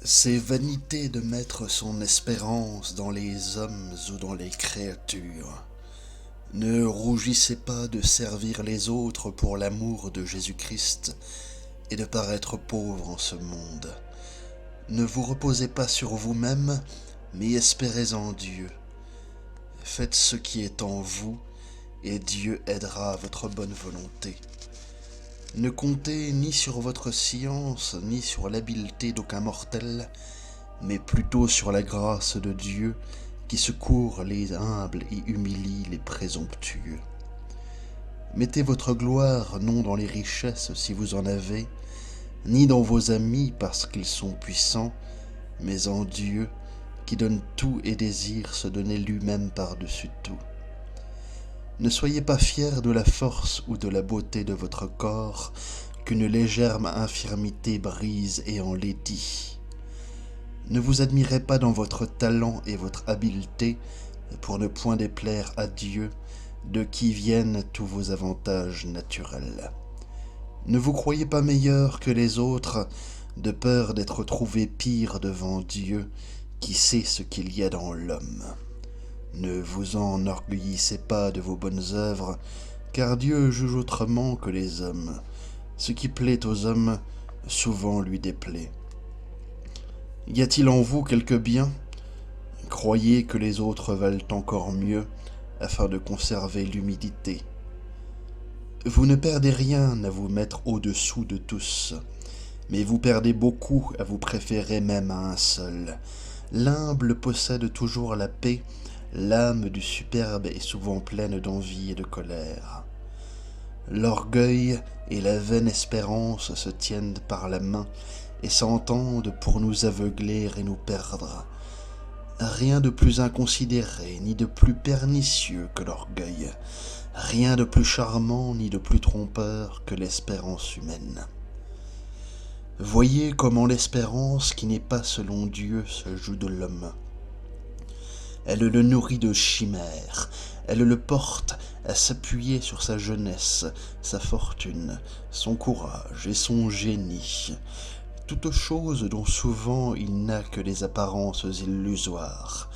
C'est vanité de mettre son espérance dans les hommes ou dans les créatures. Ne rougissez pas de servir les autres pour l'amour de Jésus-Christ et de paraître pauvre en ce monde. Ne vous reposez pas sur vous-même, mais espérez en Dieu. Faites ce qui est en vous, et Dieu aidera votre bonne volonté. Ne comptez ni sur votre science, ni sur l'habileté d'aucun mortel, mais plutôt sur la grâce de Dieu qui secourt les humbles et humilie les présomptueux. Mettez votre gloire non dans les richesses si vous en avez, ni dans vos amis parce qu'ils sont puissants, mais en Dieu qui donne tout et désire se donner lui-même par-dessus tout. Ne soyez pas fiers de la force ou de la beauté de votre corps qu'une légère infirmité brise et enlaidit. Ne vous admirez pas dans votre talent et votre habileté pour ne point déplaire à Dieu, de qui viennent tous vos avantages naturels. Ne vous croyez pas meilleur que les autres, de peur d'être trouvé pire devant Dieu, qui sait ce qu'il y a dans l'homme. Ne vous enorgueillissez pas de vos bonnes œuvres, car Dieu juge autrement que les hommes. Ce qui plaît aux hommes, souvent lui déplaît. Y a-t-il en vous quelque bien ? Croyez que les autres valent encore mieux, afin de conserver l'humilité. Vous ne perdez rien à vous mettre au-dessous de tous, mais vous perdez beaucoup à vous préférer même à un seul. L'humble possède toujours la paix, l'âme du superbe est souvent pleine d'envie et de colère. L'orgueil et la vaine espérance se tiennent par la main et s'entendent pour nous aveugler et nous perdre. Rien de plus inconsidéré ni de plus pernicieux que l'orgueil, rien de plus charmant ni de plus trompeur que l'espérance humaine. Voyez comment l'espérance qui n'est pas selon Dieu se joue de l'homme. Elle le nourrit de chimères, elle le porte à s'appuyer sur sa jeunesse, sa fortune, son courage et son génie, toutes choses dont souvent il n'a que les apparences illusoires.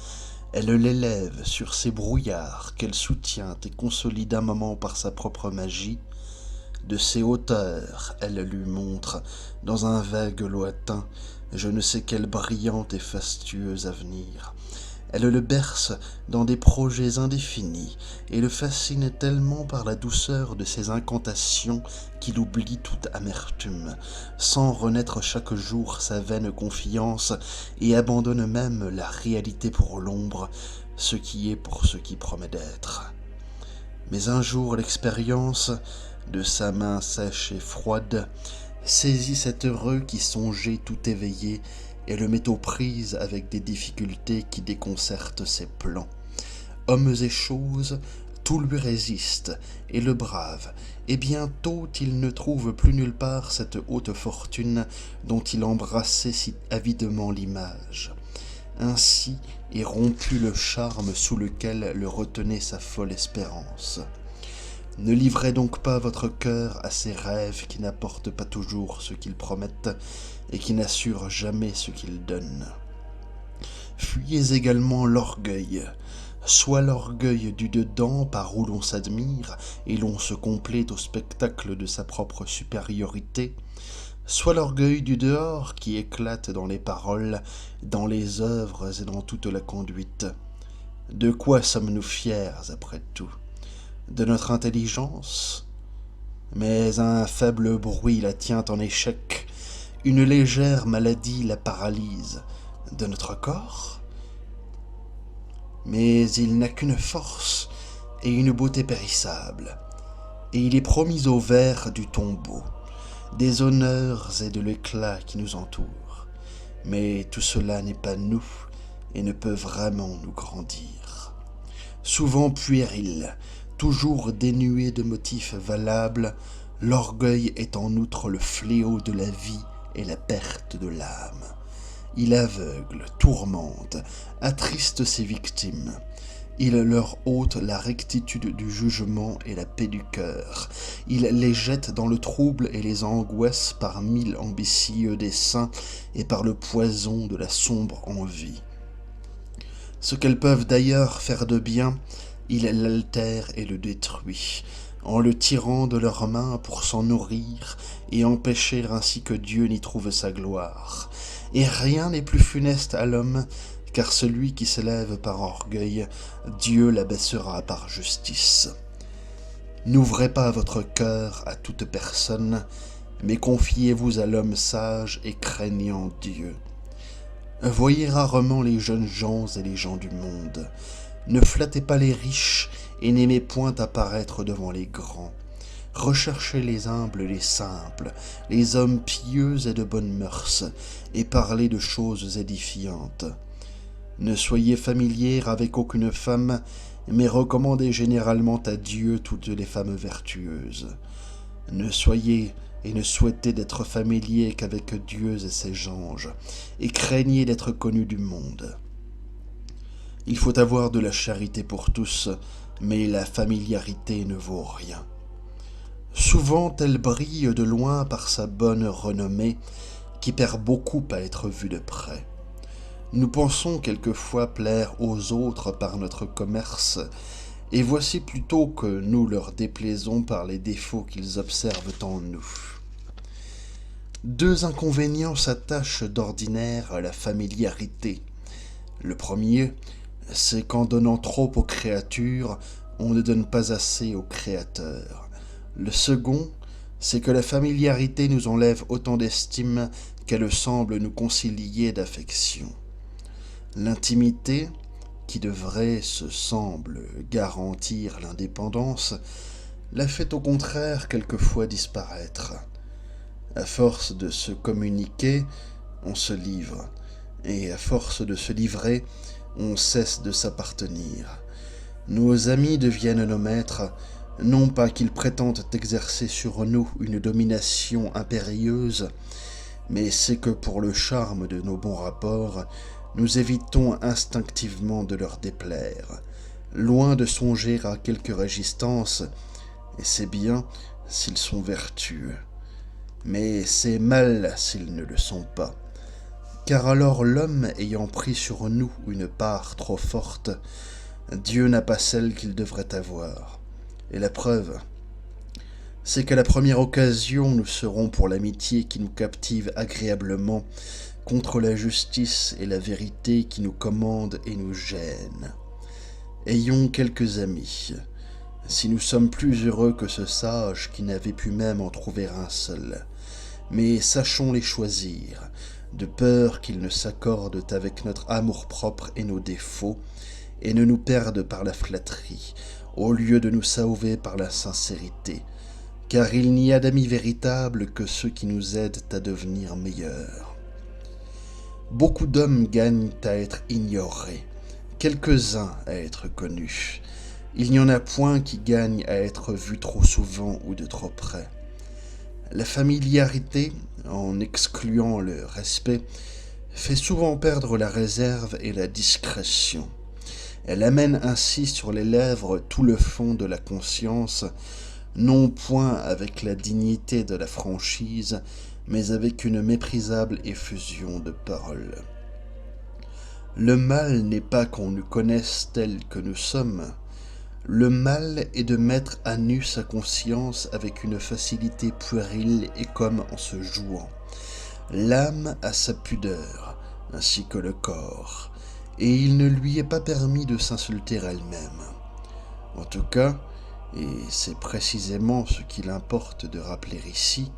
Elle l'élève sur ces brouillards qu'elle soutient et consolide un moment par sa propre magie. De ses hauteurs, elle lui montre, dans un vague lointain, je ne sais quel brillant et fastueux avenir. Elle le berce dans des projets indéfinis et le fascine tellement par la douceur de ses incantations qu'il oublie toute amertume, sans renaître chaque jour sa vaine confiance et abandonne même la réalité pour l'ombre, ce qui est pour ce qui promet d'être. Mais un jour l'expérience, de sa main sèche et froide, saisit cet heureux qui songeait tout éveillé et le met aux prises avec des difficultés qui déconcertent ses plans. Hommes et choses, tout lui résiste, et le brave, et bientôt il ne trouve plus nulle part cette haute fortune dont il embrassait si avidement l'image. Ainsi est rompu le charme sous lequel le retenait sa folle espérance. Ne livrez donc pas votre cœur à ces rêves qui n'apportent pas toujours ce qu'ils promettent et qui n'assurent jamais ce qu'ils donnent. Fuyez également l'orgueil, soit l'orgueil du dedans par où l'on s'admire et l'on se complaît au spectacle de sa propre supériorité, soit l'orgueil du dehors qui éclate dans les paroles, dans les œuvres et dans toute la conduite. De quoi sommes-nous fiers après tout ? De notre intelligence ? Mais un faible bruit la tient en échec, une légère maladie la paralyse. De notre corps ? Mais il n'a qu'une force et une beauté périssables, et il est promis aux vers du tombeau, des honneurs et de l'éclat qui nous entourent. Mais tout cela n'est pas nous et ne peut vraiment nous grandir. Souvent puéril, toujours dénué de motifs valables, l'orgueil est en outre le fléau de la vie et la perte de l'âme. Il aveugle, tourmente, attriste ses victimes. Il leur ôte la rectitude du jugement et la paix du cœur. Il les jette dans le trouble et les angoisse par mille ambitieux desseins et par le poison de la sombre envie. Ce qu'elles peuvent d'ailleurs faire de bien, il l'altère et le détruit, en le tirant de leurs mains pour s'en nourrir et empêcher ainsi que Dieu n'y trouve sa gloire. Et rien n'est plus funeste à l'homme, car celui qui s'élève par orgueil, Dieu l'abaissera par justice. N'ouvrez pas votre cœur à toute personne, mais confiez-vous à l'homme sage et craignant Dieu. Voyez rarement les jeunes gens et les gens du monde. Ne flattez pas les riches et n'aimez point apparaître devant les grands. Recherchez les humbles et les simples, les hommes pieux et de bonnes mœurs, et parlez de choses édifiantes. Ne soyez familiers avec aucune femme, mais recommandez généralement à Dieu toutes les femmes vertueuses. Ne soyez et ne souhaitez d'être familiers qu'avec Dieu et ses anges, et craignez d'être connus du monde. Il faut avoir de la charité pour tous, mais la familiarité ne vaut rien. Souvent elle brille de loin par sa bonne renommée, qui perd beaucoup à être vue de près. Nous pensons quelquefois plaire aux autres par notre commerce, et voici plutôt que nous leur déplaisons par les défauts qu'ils observent en nous. Deux inconvénients s'attachent d'ordinaire à la familiarité. Le premier, c'est qu'en donnant trop aux créatures, on ne donne pas assez au Créateur. Le second, c'est que la familiarité nous enlève autant d'estime qu'elle semble nous concilier d'affection. L'intimité, qui devrait, se semble, garantir l'indépendance, la fait au contraire quelquefois disparaître. À force de se communiquer, on se livre, et à force de se livrer, on cesse de s'appartenir. Nos amis deviennent nos maîtres, non pas qu'ils prétendent exercer sur nous une domination impérieuse, mais c'est que pour le charme de nos bons rapports, nous évitons instinctivement de leur déplaire, loin de songer à quelque résistance, et c'est bien s'ils sont vertueux. Mais c'est mal s'ils ne le sont pas, car alors l'homme ayant pris sur nous une part trop forte, Dieu n'a pas celle qu'il devrait avoir. Et la preuve, c'est qu'à la première occasion nous serons pour l'amitié qui nous captive agréablement, contre la justice et la vérité qui nous commandent et nous gênent. Ayons quelques amis, si nous sommes plus heureux que ce sage qui n'avait pu même en trouver un seul. Mais sachons les choisir, de peur qu'ils ne s'accordent avec notre amour-propre et nos défauts, et ne nous perdent par la flatterie, au lieu de nous sauver par la sincérité, car il n'y a d'amis véritables que ceux qui nous aident à devenir meilleurs. Beaucoup d'hommes gagnent à être ignorés, quelques-uns à être connus. Il n'y en a point qui gagnent à être vus trop souvent ou de trop près. La familiarité, en excluant le respect, fait souvent perdre la réserve et la discrétion. Elle amène ainsi sur les lèvres tout le fond de la conscience, non point avec la dignité de la franchise, mais avec une méprisable effusion de paroles. Le mal n'est pas qu'on nous connaisse tels que nous sommes. Le mal est de mettre à nu sa conscience avec une facilité puérile et comme en se jouant. L'âme a sa pudeur, ainsi que le corps, et il ne lui est pas permis de s'insulter elle-même. En tout cas, et c'est précisément ce qu'il importe de rappeler ici,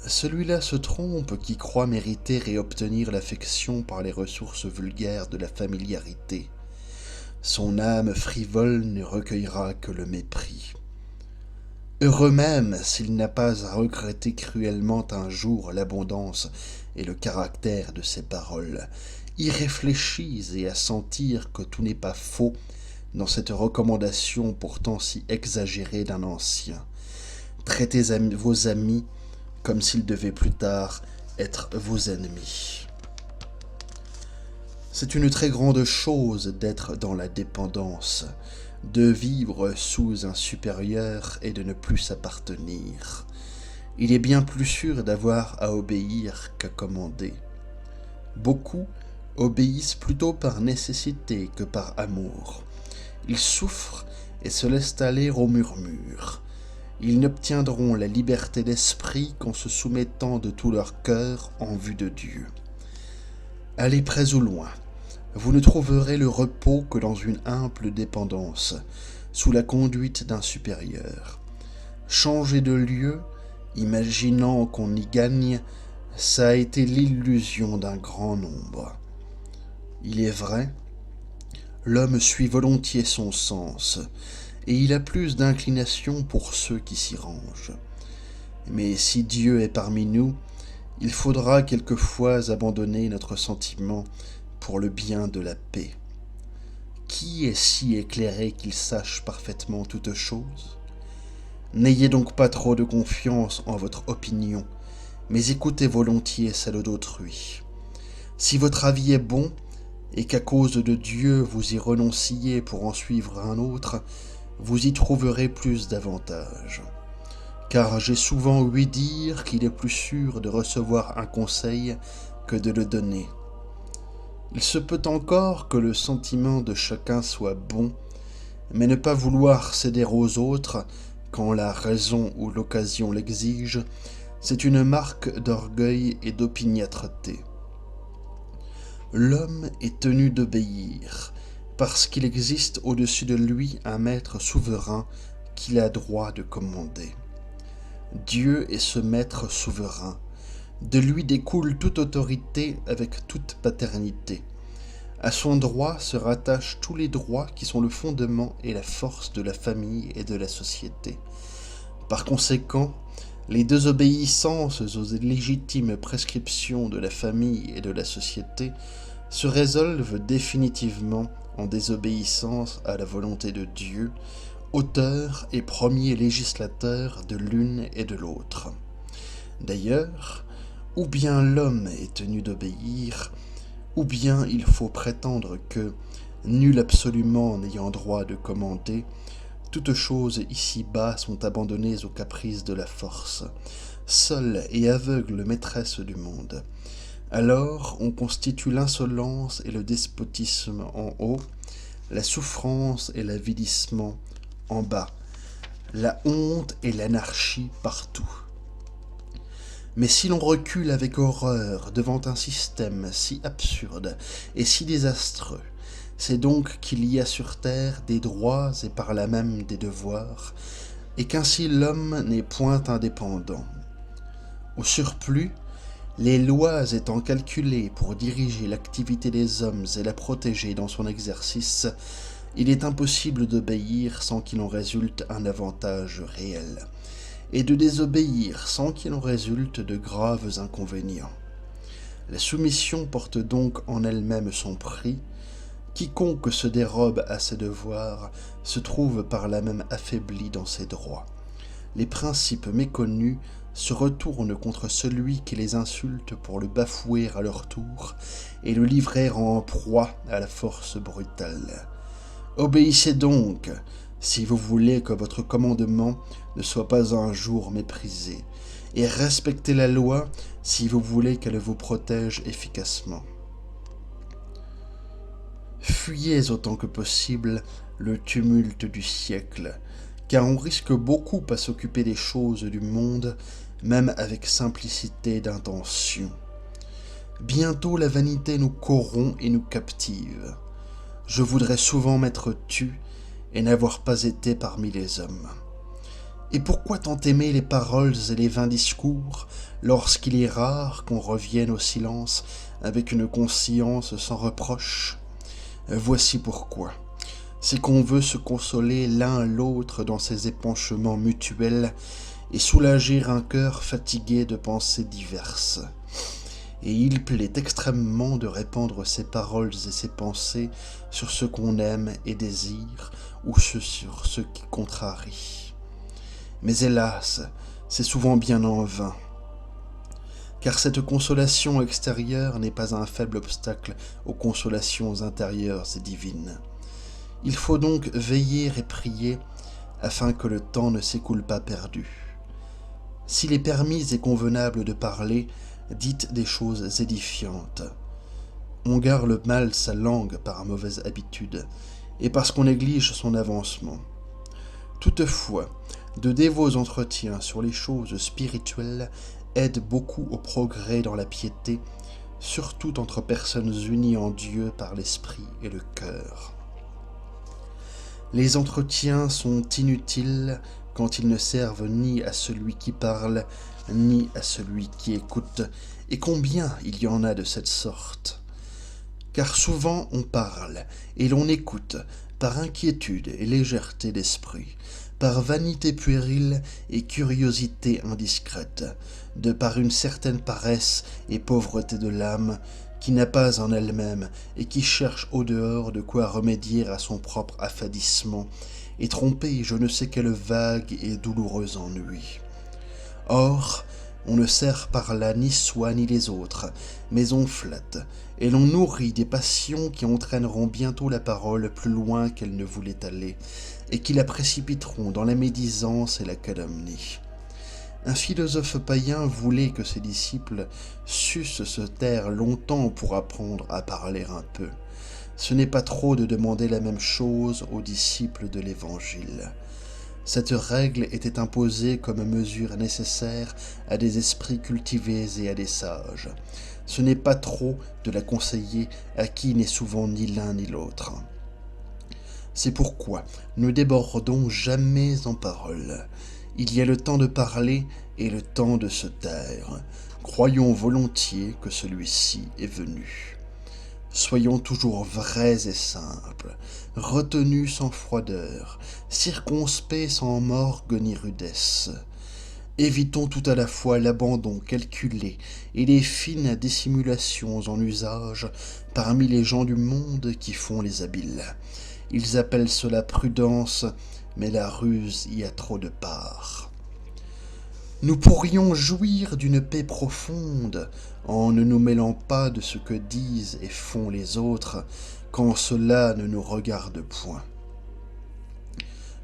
celui-là se trompe qui croit mériter et obtenir l'affection par les ressources vulgaires de la familiarité. Son âme frivole ne recueillera que le mépris. Heureux même s'il n'a pas à regretter cruellement un jour l'abondance et le caractère de ses paroles, irréfléchies et à sentir que tout n'est pas faux dans cette recommandation pourtant si exagérée d'un ancien. Traitez vos amis comme s'ils devaient plus tard être vos ennemis. C'est une très grande chose d'être dans la dépendance, de vivre sous un supérieur et de ne plus s'appartenir. Il est bien plus sûr d'avoir à obéir qu'à commander. Beaucoup obéissent plutôt par nécessité que par amour. Ils souffrent et se laissent aller au murmure. Ils n'obtiendront la liberté d'esprit qu'en se soumettant de tout leur cœur en vue de Dieu. Allez près ou loin, vous ne trouverez le repos que dans une humble dépendance, sous la conduite d'un supérieur. Changer de lieu, imaginant qu'on y gagne, ça a été l'illusion d'un grand nombre. Il est vrai, l'homme suit volontiers son sens, et il a plus d'inclination pour ceux qui s'y rangent. Mais si Dieu est parmi nous, il faudra quelquefois abandonner notre sentiment pour le bien de la paix. Qui est si éclairé qu'il sache parfaitement toutes choses ? N'ayez donc pas trop de confiance en votre opinion, mais écoutez volontiers celle d'autrui. Si votre avis est bon, et qu'à cause de Dieu vous y renonciez pour en suivre un autre, vous y trouverez plus d'avantages. Car j'ai souvent ouï dire qu'il est plus sûr de recevoir un conseil que de le donner. Il se peut encore que le sentiment de chacun soit bon, mais ne pas vouloir céder aux autres, quand la raison ou l'occasion l'exige, c'est une marque d'orgueil et d'opiniâtreté. L'homme est tenu d'obéir, parce qu'il existe au-dessus de lui un maître souverain qu'il a droit de commander. Dieu est ce maître souverain. De lui découle toute autorité avec toute paternité. À son droit se rattachent tous les droits qui sont le fondement et la force de la famille et de la société. Par conséquent, les désobéissances aux légitimes prescriptions de la famille et de la société se résolvent définitivement en désobéissance à la volonté de Dieu, auteur et premier législateur de l'une et de l'autre. D'ailleurs, ou bien l'homme est tenu d'obéir, ou bien il faut prétendre que, nul absolument n'ayant droit de commander, toutes choses ici-bas sont abandonnées aux caprices de la force, seule et aveugle maîtresse du monde. Alors on constitue l'insolence et le despotisme en haut, la souffrance et l'avilissement en bas, la honte et l'anarchie partout. Mais si l'on recule avec horreur devant un système si absurde et si désastreux, c'est donc qu'il y a sur terre des droits et par là même des devoirs, et qu'ainsi l'homme n'est point indépendant. Au surplus, les lois étant calculées pour diriger l'activité des hommes et la protéger dans son exercice, il est impossible d'obéir sans qu'il en résulte un avantage réel, et de désobéir sans qu'il en résulte de graves inconvénients. La soumission porte donc en elle-même son prix. Quiconque se dérobe à ses devoirs se trouve par là même affaibli dans ses droits. Les principes méconnus se retournent contre celui qui les insulte pour le bafouer à leur tour et le livrer en proie à la force brutale. Obéissez donc, si vous voulez que votre commandement ne soit pas un jour méprisé, et respectez la loi si vous voulez qu'elle vous protège efficacement. Fuyez autant que possible le tumulte du siècle, car on risque beaucoup à s'occuper des choses du monde, même avec simplicité d'intention. Bientôt la vanité nous corrompt et nous captive. Je voudrais souvent m'être tu et n'avoir pas été parmi les hommes. Et pourquoi tant aimer les paroles et les vains discours, lorsqu'il est rare qu'on revienne au silence avec une conscience sans reproche ? Voici pourquoi. C'est qu'on veut se consoler l'un l'autre dans ces épanchements mutuels et soulager un cœur fatigué de pensées diverses. Et il plaît extrêmement de répandre ses paroles et ses pensées sur ce qu'on aime et désire ou sur ce qui contrarie. Mais hélas, c'est souvent bien en vain. car cette consolation extérieure n'est pas un faible obstacle aux consolations intérieures et divines. Il faut donc veiller et prier afin que le temps ne s'écoule pas perdu. S'il est permis et convenable de parler, dites des choses édifiantes. On garde mal sa langue par mauvaise habitude, et parce qu'on néglige son avancement. Toutefois, de dévots entretiens sur les choses spirituelles aident beaucoup au progrès dans la piété, surtout entre personnes unies en Dieu par l'esprit et le cœur. Les entretiens sont inutiles quand ils ne servent ni à celui qui parle, ni à celui qui écoute, et combien il y en a de cette sorte. Car souvent on parle, et l'on écoute, par inquiétude et légèreté d'esprit, par vanité puérile et curiosité indiscrète, de par une certaine paresse et pauvreté de l'âme, qui n'a pas en elle-même et qui cherche au dehors de quoi remédier à son propre affadissement et tromper je ne sais quel vague et douloureux ennui. Or, on ne sert par là ni soi ni les autres, mais on flatte, et l'on nourrit des passions qui entraîneront bientôt la parole plus loin qu'elle ne voulait aller, et qui la précipiteront dans la médisance et la calomnie. Un philosophe païen voulait que ses disciples sussent se taire longtemps pour apprendre à parler un peu. Ce n'est pas trop de demander la même chose aux disciples de l'Évangile. Cette règle était imposée comme mesure nécessaire à des esprits cultivés et à des sages. Ce n'est pas trop de la conseiller à qui n'est souvent ni l'un ni l'autre. C'est pourquoi ne débordons jamais en paroles. Il y a le temps de parler et le temps de se taire. Croyons volontiers que celui-ci est venu. Soyons toujours vrais et simples, retenus sans froideur, circonspects sans morgue ni rudesse. Évitons tout à la fois l'abandon calculé et les fines dissimulations en usage parmi les gens du monde qui font les habiles. Ils appellent cela prudence, mais la ruse y a trop de part. Nous pourrions jouir d'une paix profonde en ne nous mêlant pas de ce que disent et font les autres, quand cela ne nous regarde point.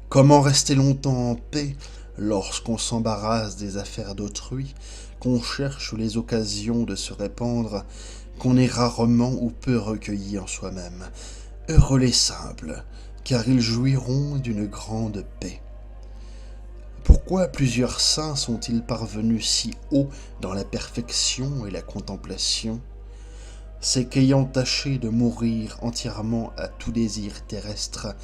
Comment rester longtemps en paix lorsqu'on s'embarrasse des affaires d'autrui, qu'on cherche les occasions de se répandre, qu'on est rarement ou peu recueilli en soi-même? Heureux les simples, car ils jouiront d'une grande paix. Pourquoi plusieurs saints sont-ils parvenus si haut dans la perfection et la contemplation? C'est qu'ayant tâché de mourir entièrement à tout désir terrestre,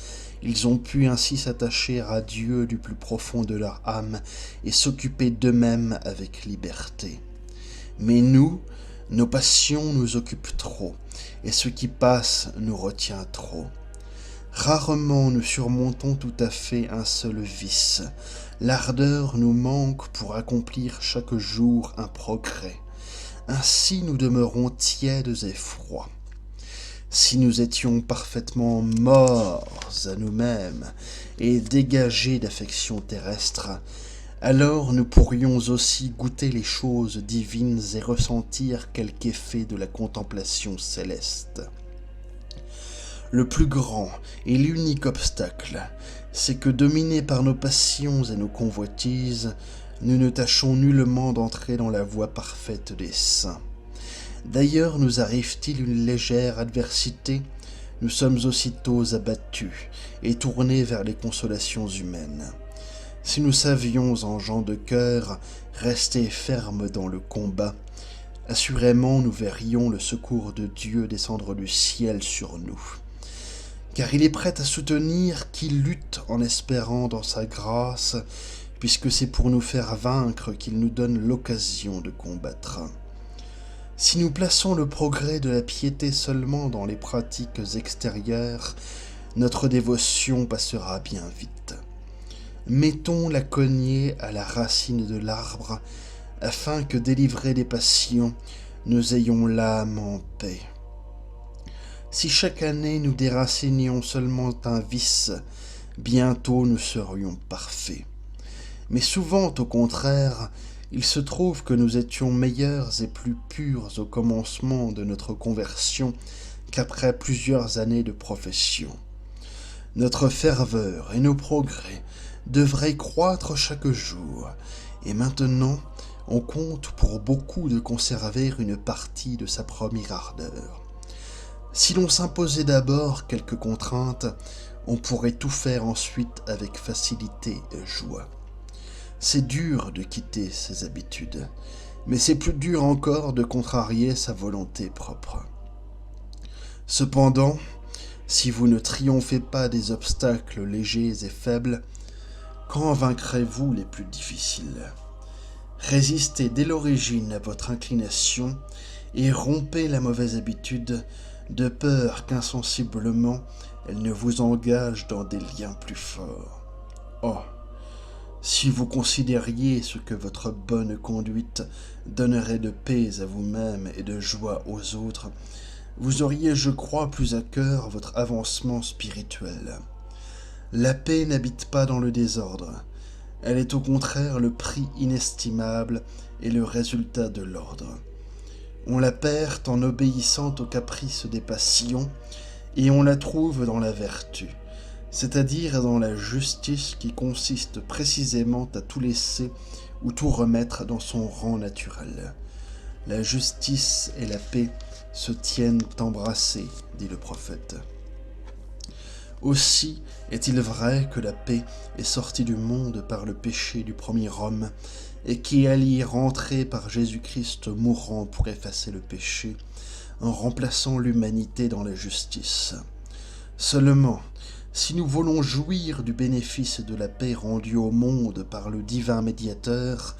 ils ont pu ainsi s'attacher à Dieu du plus profond de leur âme et s'occuper d'eux-mêmes avec liberté. Mais nous, nos passions nous occupent trop, et ce qui passe nous retient trop. Rarement nous surmontons tout à fait un seul vice. L'ardeur nous manque pour accomplir chaque jour un progrès. Ainsi nous demeurons tièdes et froids. Si nous étions parfaitement morts à nous-mêmes et dégagés d'affections terrestres, alors nous pourrions aussi goûter les choses divines et ressentir quelque effet de la contemplation céleste. Le plus grand et l'unique obstacle, c'est que dominés par nos passions et nos convoitises, nous ne tâchons nullement d'entrer dans la voie parfaite des saints. D'ailleurs, nous arrive-t-il une légère adversité, nous sommes aussitôt abattus et tournés vers les consolations humaines. Si nous savions, en gens de cœur, rester fermes dans le combat, assurément nous verrions le secours de Dieu descendre du ciel sur nous. Car il est prêt à soutenir qui lutte en espérant dans sa grâce, puisque c'est pour nous faire vaincre qu'il nous donne l'occasion de combattre. Si nous plaçons le progrès de la piété seulement dans les pratiques extérieures, notre dévotion passera bien vite. Mettons la cognée à la racine de l'arbre, afin que, délivrés des passions, nous ayons l'âme en paix. Si chaque année nous déracinions seulement un vice, bientôt nous serions parfaits. Mais souvent, au contraire, Il se trouve que nous étions meilleurs et plus purs au commencement de notre conversion qu'après plusieurs années de profession. Notre ferveur et nos progrès devraient croître chaque jour, et maintenant on compte pour beaucoup de conserver une partie de sa première ardeur. Si l'on s'imposait d'abord quelques contraintes, on pourrait tout faire ensuite avec facilité et joie. C'est dur de quitter ses habitudes, mais c'est plus dur encore de contrarier sa volonté propre. Cependant, si vous ne triomphez pas des obstacles légers et faibles, quand vaincrez-vous les plus difficiles ? Résistez dès l'origine à votre inclination et rompez la mauvaise habitude de peur qu'insensiblement elle ne vous engage dans des liens plus forts. Oh, si vous considériez ce que votre bonne conduite donnerait de paix à vous-même et de joie aux autres, vous auriez, je crois, plus à cœur votre avancement spirituel. La paix n'habite pas dans le désordre. Elle est au contraire le prix inestimable et le résultat de l'ordre. On la perd en obéissant aux caprices des passions, et on la trouve dans la vertu, c'est-à-dire dans la justice qui consiste précisément à tout laisser ou tout remettre dans son rang naturel. La justice et la paix se tiennent embrassées, dit le prophète. Aussi est-il vrai que la paix est sortie du monde par le péché du premier homme, et qu'elle y est rentrée par Jésus-Christ mourant pour effacer le péché, en remplaçant l'humanité dans la justice. Seulement, si nous voulons jouir du bénéfice de la paix rendue au monde par le divin médiateur,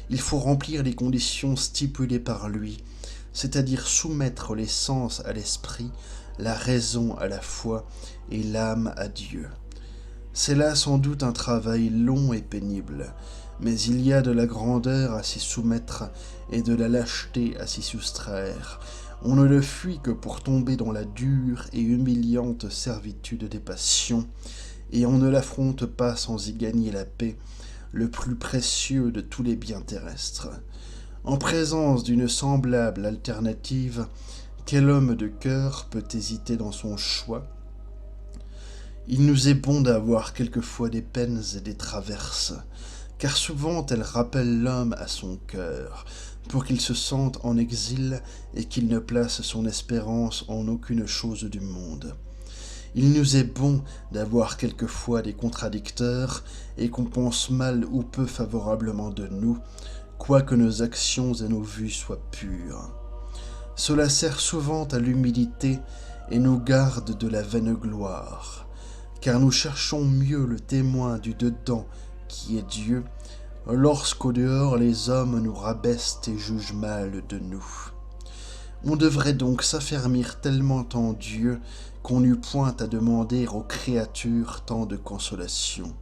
il faut remplir les conditions stipulées par lui, c'est-à-dire soumettre les sens à l'esprit, la raison à la foi et l'âme à Dieu. C'est là sans doute un travail long et pénible, mais il y a de la grandeur à s'y soumettre et de la lâcheté à s'y soustraire. On ne le fuit que pour tomber dans la dure et humiliante servitude des passions, et on ne l'affronte pas sans y gagner la paix, le plus précieux de tous les biens terrestres. En présence d'une semblable alternative, quel homme de cœur peut hésiter dans son choix ? Il nous est bon d'avoir quelquefois des peines et des traverses, car souvent elles rappellent l'homme à son cœur, pour qu'il se sente en exil et qu'il ne place son espérance en aucune chose du monde. Il nous est bon d'avoir quelquefois des contradicteurs et qu'on pense mal ou peu favorablement de nous, quoique nos actions et nos vues soient pures. Cela sert souvent à l'humilité et nous garde de la vaine gloire, car nous cherchons mieux le témoin du dedans qui est Dieu, lorsqu'au dehors les hommes nous rabaissent et jugent mal de nous. On devrait donc s'affermir tellement en Dieu qu'on n'eût point à demander aux créatures tant de consolation.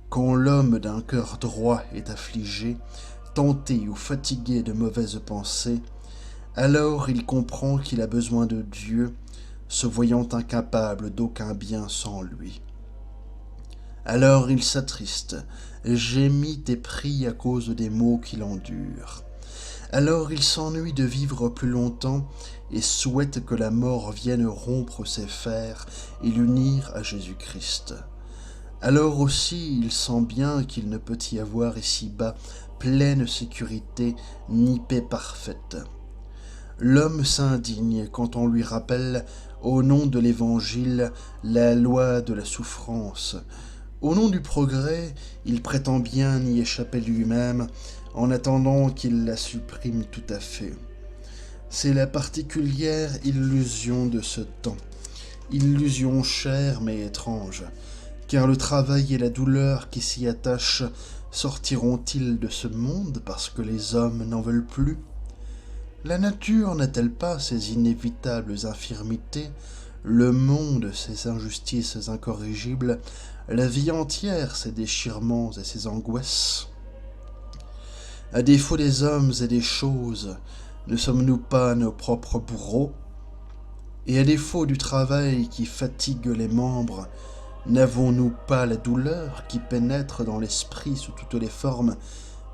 Quand l'homme d'un cœur droit est affligé, tenté ou fatigué de mauvaises pensées, alors il comprend qu'il a besoin de Dieu, se voyant incapable d'aucun bien sans lui. Alors il s'attriste, gémit et prie à cause des maux qu'il endure. Alors il s'ennuie de vivre plus longtemps et souhaite que la mort vienne rompre ses fers et l'unir à Jésus-Christ. Alors aussi il sent bien qu'il ne peut y avoir ici-bas pleine sécurité ni paix parfaite. L'homme s'indigne quand on lui rappelle, au nom de l'Évangile, la loi de la souffrance. Au nom du progrès, il prétend bien y échapper lui-même, en attendant qu'il la supprime tout à fait. C'est la particulière illusion de ce temps, illusion chère mais étrange, car le travail et la douleur qui s'y attachent sortiront-ils de ce monde parce que les hommes n'en veulent plus ? La nature n'a-t-elle pas ses inévitables infirmités, le monde ses injustices incorrigibles, la vie entière ses déchirements et ses angoisses ? À défaut des hommes et des choses, ne sommes-nous pas nos propres bourreaux ? Et à défaut du travail qui fatigue les membres, n'avons-nous pas la douleur qui pénètre dans l'esprit sous toutes les formes,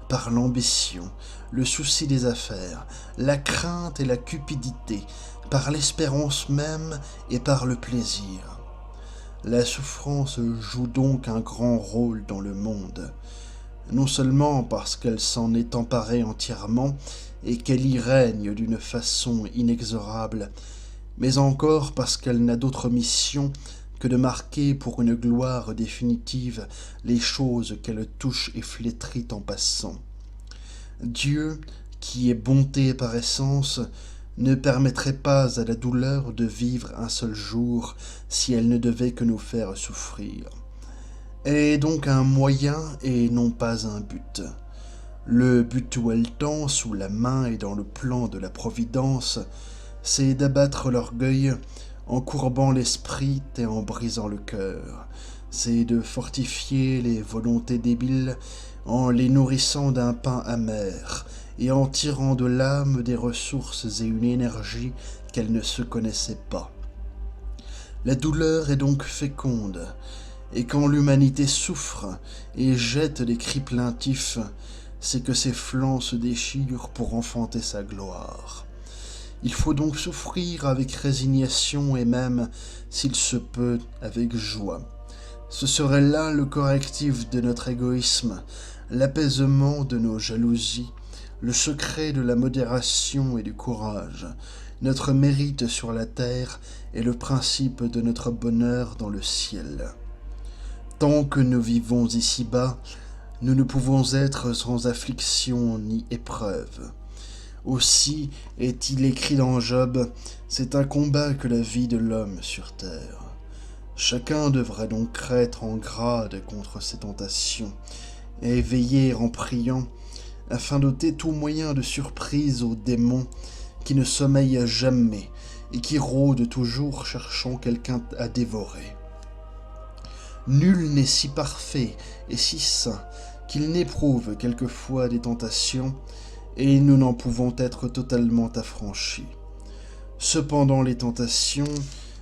par l'ambition, le souci des affaires, la crainte et la cupidité, par l'espérance même et par le plaisir. La souffrance joue donc un grand rôle dans le monde, non seulement parce qu'elle s'en est emparée entièrement et qu'elle y règne d'une façon inexorable, mais encore parce qu'elle n'a d'autre mission que de marquer pour une gloire définitive les choses qu'elle touche et flétrit en passant. Dieu, qui est bonté par essence, ne permettrait pas à la douleur de vivre un seul jour si elle ne devait que nous faire souffrir. Elle est donc un moyen et non pas un but. Le but où elle tend, sous la main et dans le plan de la Providence, c'est d'abattre l'orgueil en courbant l'esprit et en brisant le cœur. C'est de fortifier les volontés débiles en les nourrissant d'un pain amer et en tirant de l'âme des ressources et une énergie qu'elle ne se connaissait pas. La douleur est donc féconde, et quand l'humanité souffre et jette des cris plaintifs, c'est que ses flancs se déchirent pour enfanter sa gloire. Il faut donc souffrir avec résignation et même, s'il se peut, avec joie. Ce serait là le correctif de notre égoïsme, l'apaisement de nos jalousies, le secret de la modération et du courage, notre mérite sur la terre et le principe de notre bonheur dans le ciel. Tant que nous vivons ici-bas, nous ne pouvons être sans affliction ni épreuve. Aussi est-il écrit dans Job, c'est un combat que la vie de l'homme sur terre. Chacun devrait donc être en grade contre ces tentations, et veiller en priant, afin d'ôter tout moyen de surprise aux démons qui ne sommeillent jamais et qui rôdent toujours cherchant quelqu'un à dévorer. Nul n'est si parfait et si saint qu'il n'éprouve quelquefois des tentations, et nous n'en pouvons être totalement affranchis. Cependant les tentations,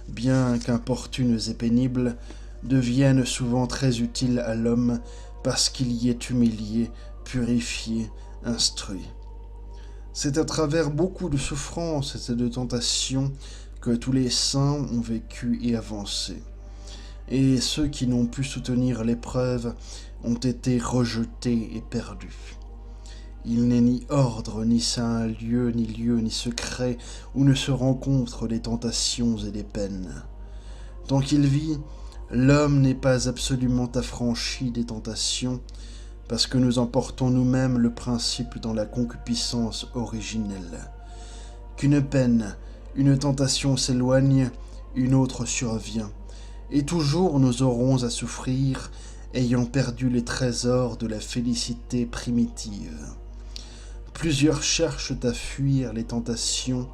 bien qu'importunes et pénibles, deviennent souvent très utiles à l'homme parce qu'il y est humilié, purifié, instruit. C'est à travers beaucoup de souffrances et de tentations que tous les saints ont vécu et avancé. Et ceux qui n'ont pu soutenir l'épreuve ont été rejetés et perdus. Il n'est ni ordre, ni saint lieu, ni secret où ne se rencontrent les tentations et les peines. Tant qu'il vit, l'homme n'est pas absolument affranchi des tentations, parce que nous emportons nous-mêmes le principe dans la concupiscence originelle. Qu'une peine, une tentation s'éloigne, une autre survient, et toujours nous aurons à souffrir, ayant perdu les trésors de la félicité primitive. Plusieurs cherchent à fuir les tentations,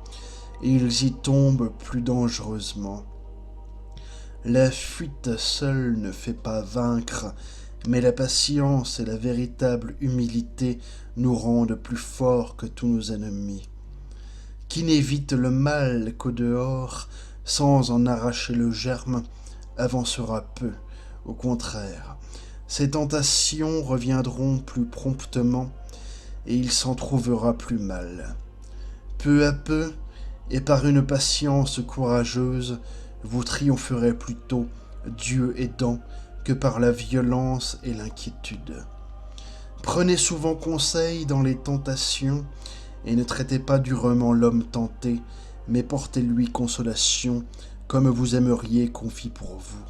et ils y tombent plus dangereusement. La fuite seule ne fait pas vaincre, mais la patience et la véritable humilité nous rendent plus forts que tous nos ennemis. Qui n'évite le mal qu'au dehors, sans en arracher le germe, avancera peu. Au contraire, ces tentations reviendront plus promptement, et il s'en trouvera plus mal. Peu à peu, et par une patience courageuse, vous triompherez plutôt, Dieu aidant, que par la violence et l'inquiétude. Prenez souvent conseil dans les tentations, et ne traitez pas durement l'homme tenté, mais portez-lui consolation, comme vous aimeriez qu'on fît pour vous.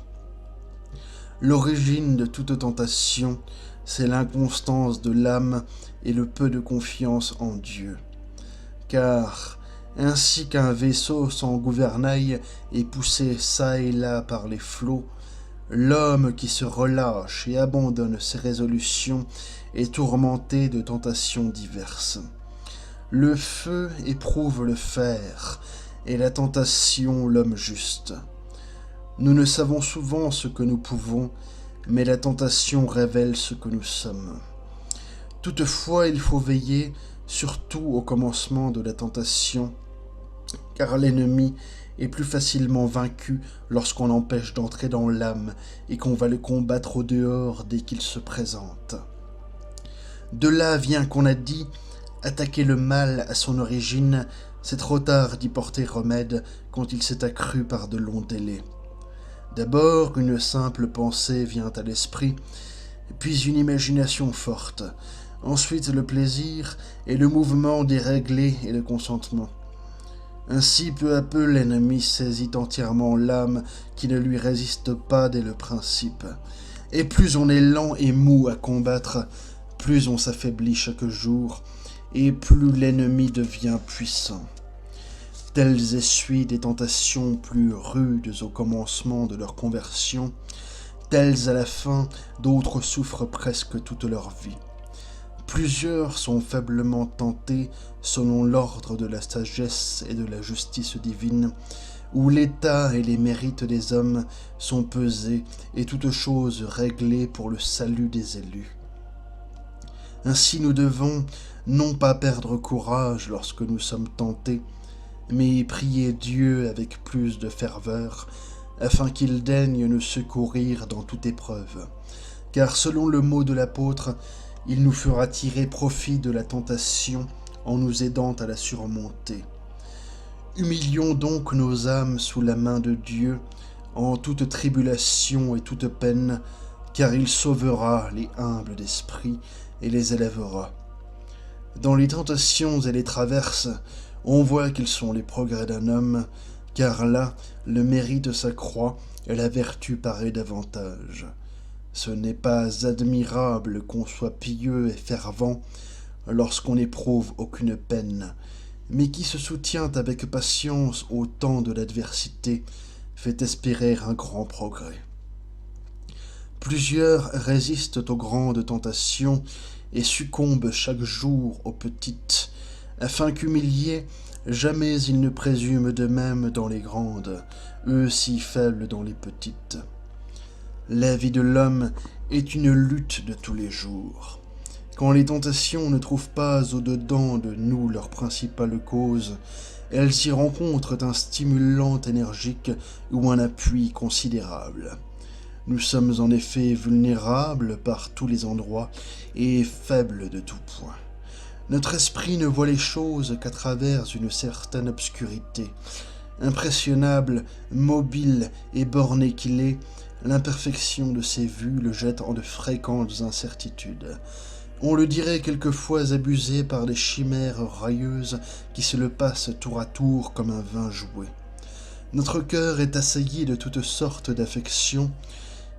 L'origine de toute tentation, c'est l'inconstance de l'âme et le peu de confiance en Dieu. Car, ainsi qu'un vaisseau sans gouvernail est poussé çà et là par les flots, l'homme qui se relâche et abandonne ses résolutions est tourmenté de tentations diverses. Le feu éprouve le fer, et la tentation l'homme juste. Nous ne savons souvent ce que nous pouvons, mais la tentation révèle ce que nous sommes. Toutefois, il faut veiller, surtout au commencement de la tentation, car l'ennemi est plus facilement vaincu lorsqu'on l'empêche d'entrer dans l'âme et qu'on va le combattre au dehors dès qu'il se présente. De là vient qu'on a dit, attaquer le mal à son origine, c'est trop tard d'y porter remède quand il s'est accru par de longs délais. D'abord, une simple pensée vient à l'esprit, puis une imagination forte, ensuite le plaisir et le mouvement déréglé et le consentement. Ainsi, peu à peu, l'ennemi saisit entièrement l'âme qui ne lui résiste pas dès le principe. Et plus on est lent et mou à combattre, plus on s'affaiblit chaque jour, et plus l'ennemi devient puissant. Tels essuient des tentations plus rudes au commencement de leur conversion, tels à la fin, d'autres souffrent presque toute leur vie. Plusieurs sont faiblement tentés selon l'ordre de la sagesse et de la justice divine, où l'état et les mérites des hommes sont pesés et toutes choses réglées pour le salut des élus. Ainsi nous devons non pas perdre courage lorsque nous sommes tentés, mais prier Dieu avec plus de ferveur, afin qu'il daigne nous secourir dans toute épreuve. Car selon le mot de l'apôtre, il nous fera tirer profit de la tentation en nous aidant à la surmonter. Humilions donc nos âmes sous la main de Dieu en toute tribulation et toute peine, car il sauvera les humbles d'esprit et les élèvera. Dans les tentations et les traverses, on voit quels sont les progrès d'un homme, car là, le mérite s'accroît et la vertu paraît davantage. Ce n'est pas admirable qu'on soit pieux et fervent lorsqu'on n'éprouve aucune peine, mais qui se soutient avec patience au temps de l'adversité fait espérer un grand progrès. Plusieurs résistent aux grandes tentations et succombent chaque jour aux petites, afin qu'humiliés, jamais ils ne présument d'eux-mêmes dans les grandes, eux si faibles dans les petites. La vie de l'homme est une lutte de tous les jours. Quand les tentations ne trouvent pas au-dedans de nous leur principale cause, elles y rencontrent un stimulant énergique ou un appui considérable. Nous sommes en effet vulnérables par tous les endroits et faibles de tout point. Notre esprit ne voit les choses qu'à travers une certaine obscurité. Impressionnable, mobile et borné qu'il est, l'imperfection de ses vues le jette en de fréquentes incertitudes. On le dirait quelquefois abusé par des chimères railleuses qui se le passent tour à tour comme un vin joué. Notre cœur est assailli de toutes sortes d'affections,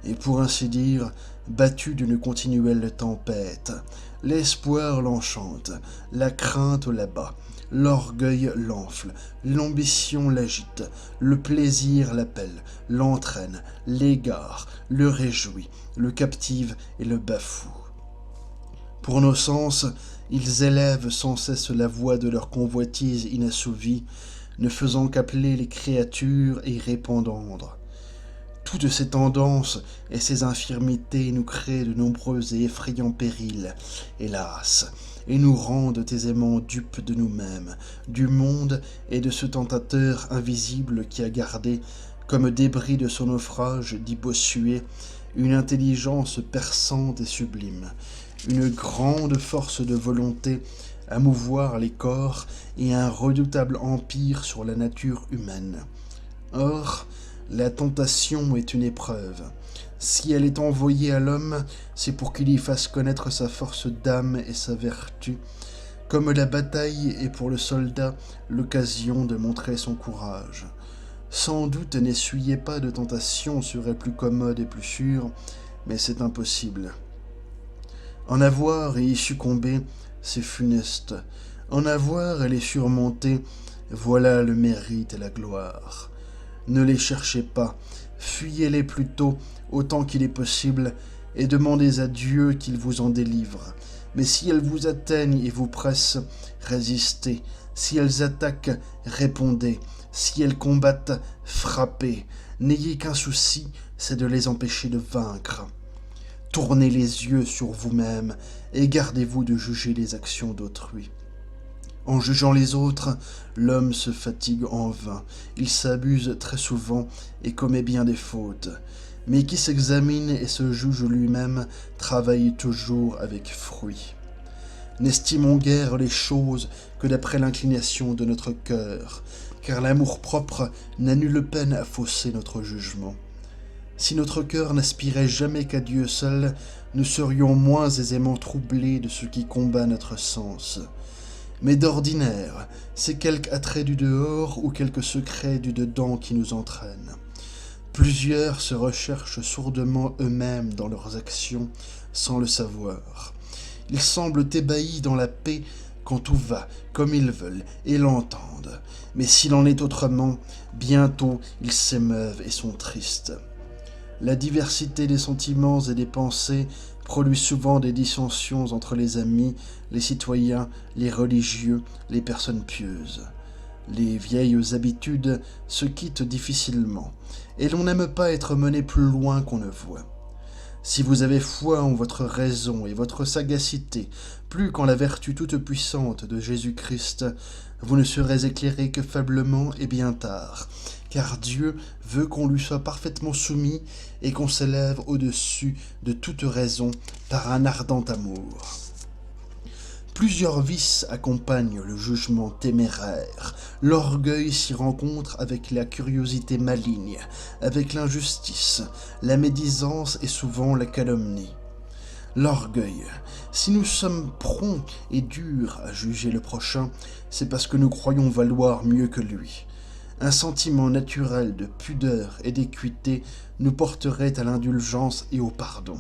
et pour ainsi dire, battu d'une continuelle tempête. L'espoir l'enchante, la crainte l'abat, l'orgueil l'enfle, l'ambition l'agite, le plaisir l'appelle, l'entraîne, l'égare, le réjouit, le captive et le bafoue. Pour nos sens, ils élèvent sans cesse la voix de leur convoitise inassouvie, ne faisant qu'appeler les créatures et y répondre. Toutes ces tendances et ces infirmités nous créent de nombreux et effrayants périls, hélas, et nous rendent aisément dupes de nous-mêmes, du monde et de ce tentateur invisible qui a gardé, comme débris de son naufrage, dit Bossuet, une intelligence perçante et sublime, une grande force de volonté à mouvoir les corps et un redoutable empire sur la nature humaine. Or, la tentation est une épreuve. Si elle est envoyée à l'homme, c'est pour qu'il y fasse connaître sa force d'âme et sa vertu, comme la bataille est pour le soldat l'occasion de montrer son courage. Sans doute n'essuyer pas de tentation serait plus commode et plus sûr, mais c'est impossible. En avoir et y succomber, c'est funeste. En avoir et les surmonter, voilà le mérite et la gloire. Ne les cherchez pas, fuyez-les plutôt autant qu'il est possible, et demandez à Dieu qu'il vous en délivre. Mais si elles vous atteignent et vous pressent, résistez. Si elles attaquent, répondez. Si elles combattent, frappez. N'ayez qu'un souci, c'est de les empêcher de vaincre. Tournez les yeux sur vous-même et gardez-vous de juger les actions d'autrui. En jugeant les autres, l'homme se fatigue en vain, il s'abuse très souvent et commet bien des fautes. Mais qui s'examine et se juge lui-même travaille toujours avec fruit. N'estimons guère les choses que d'après l'inclination de notre cœur, car l'amour-propre n'a nulle peine à fausser notre jugement. Si notre cœur n'aspirait jamais qu'à Dieu seul, nous serions moins aisément troublés de ce qui combat notre sens. Mais d'ordinaire, c'est quelque attrait du dehors ou quelque secret du dedans qui nous entraîne. Plusieurs se recherchent sourdement eux-mêmes dans leurs actions sans le savoir. Ils semblent ébahis dans la paix quand tout va comme ils veulent et l'entendent. Mais s'il en est autrement, bientôt ils s'émeuvent et sont tristes. La diversité des sentiments et des pensées produit souvent des dissensions entre les amis, les citoyens, les religieux, les personnes pieuses. Les vieilles habitudes se quittent difficilement, et l'on n'aime pas être mené plus loin qu'on ne voit. Si vous avez foi en votre raison et votre sagacité, plus qu'en la vertu toute puissante de Jésus-Christ, vous ne serez éclairés que faiblement et bien tard, car Dieu veut qu'on lui soit parfaitement soumis et qu'on s'élève au-dessus de toute raison par un ardent amour. Plusieurs vices accompagnent le jugement téméraire. L'orgueil s'y rencontre avec la curiosité maligne, avec l'injustice, la médisance et souvent la calomnie. L'orgueil. Si nous sommes prompts et durs à juger le prochain, c'est parce que nous croyons valoir mieux que lui. Un sentiment naturel de pudeur et d'équité nous porterait à l'indulgence et au pardon.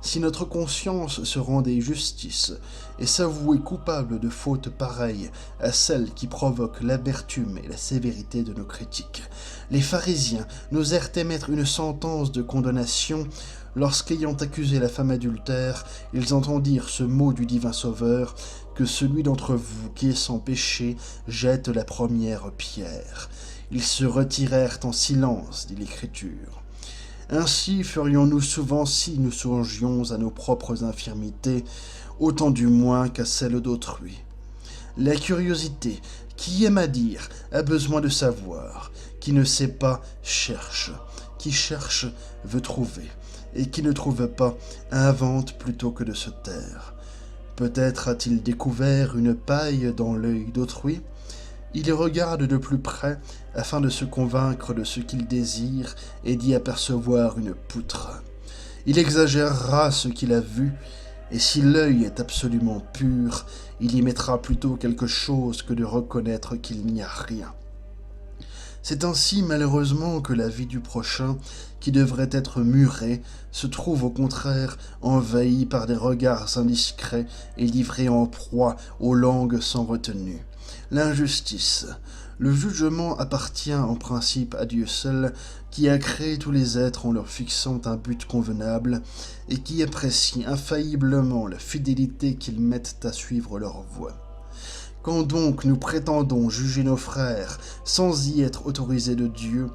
Si notre conscience se rendait justice et s'avouait coupable de fautes pareilles à celles qui provoquent l'amertume et la sévérité de nos critiques, les pharisiens n'osèrent émettre une sentence de condamnation lorsqu'ayant accusé la femme adultère, ils entendirent ce mot du divin Sauveur, que celui d'entre vous qui est sans péché jette la première pierre. Ils se retirèrent en silence, dit l'Écriture. Ainsi ferions-nous souvent si nous songions à nos propres infirmités, autant du moins qu'à celles d'autrui. La curiosité, qui aime à dire, a besoin de savoir, qui ne sait pas, cherche, qui cherche, veut trouver, et qui ne trouve pas, invente plutôt que de se taire. Peut-être a-t-il découvert une paille dans l'œil d'autrui. Il regarde de plus près afin de se convaincre de ce qu'il désire et d'y apercevoir une poutre. Il exagérera ce qu'il a vu, et si l'œil est absolument pur, il y mettra plutôt quelque chose que de reconnaître qu'il n'y a rien. C'est ainsi malheureusement que la vie du prochain, qui devrait être murée, se trouve au contraire envahie par des regards indiscrets et livrée en proie aux langues sans retenue. L'injustice. Le jugement appartient en principe à Dieu seul, qui a créé tous les êtres en leur fixant un but convenable, et qui apprécie infailliblement la fidélité qu'ils mettent à suivre leur voie. Quand donc nous prétendons juger nos frères sans y être autorisés de Dieu,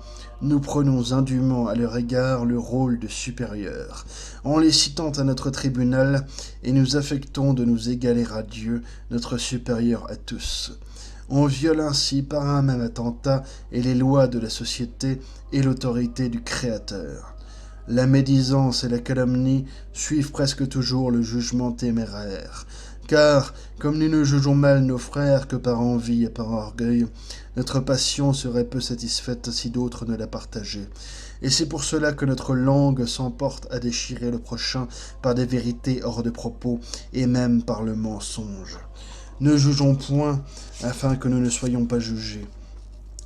nous prenons indûment à leur égard le rôle de supérieurs, en les citant à notre tribunal, et nous affectons de nous égaler à Dieu, notre supérieur à tous. On viole ainsi par un même attentat et les lois de la société et l'autorité du Créateur. La médisance et la calomnie suivent presque toujours le jugement téméraire, car, comme nous ne jugeons mal nos frères que par envie et par orgueil, notre passion serait peu satisfaite si d'autres ne la partageaient. Et c'est pour cela que notre langue s'emporte à déchirer le prochain par des vérités hors de propos et même par le mensonge. Ne jugeons point, afin que nous ne soyons pas jugés.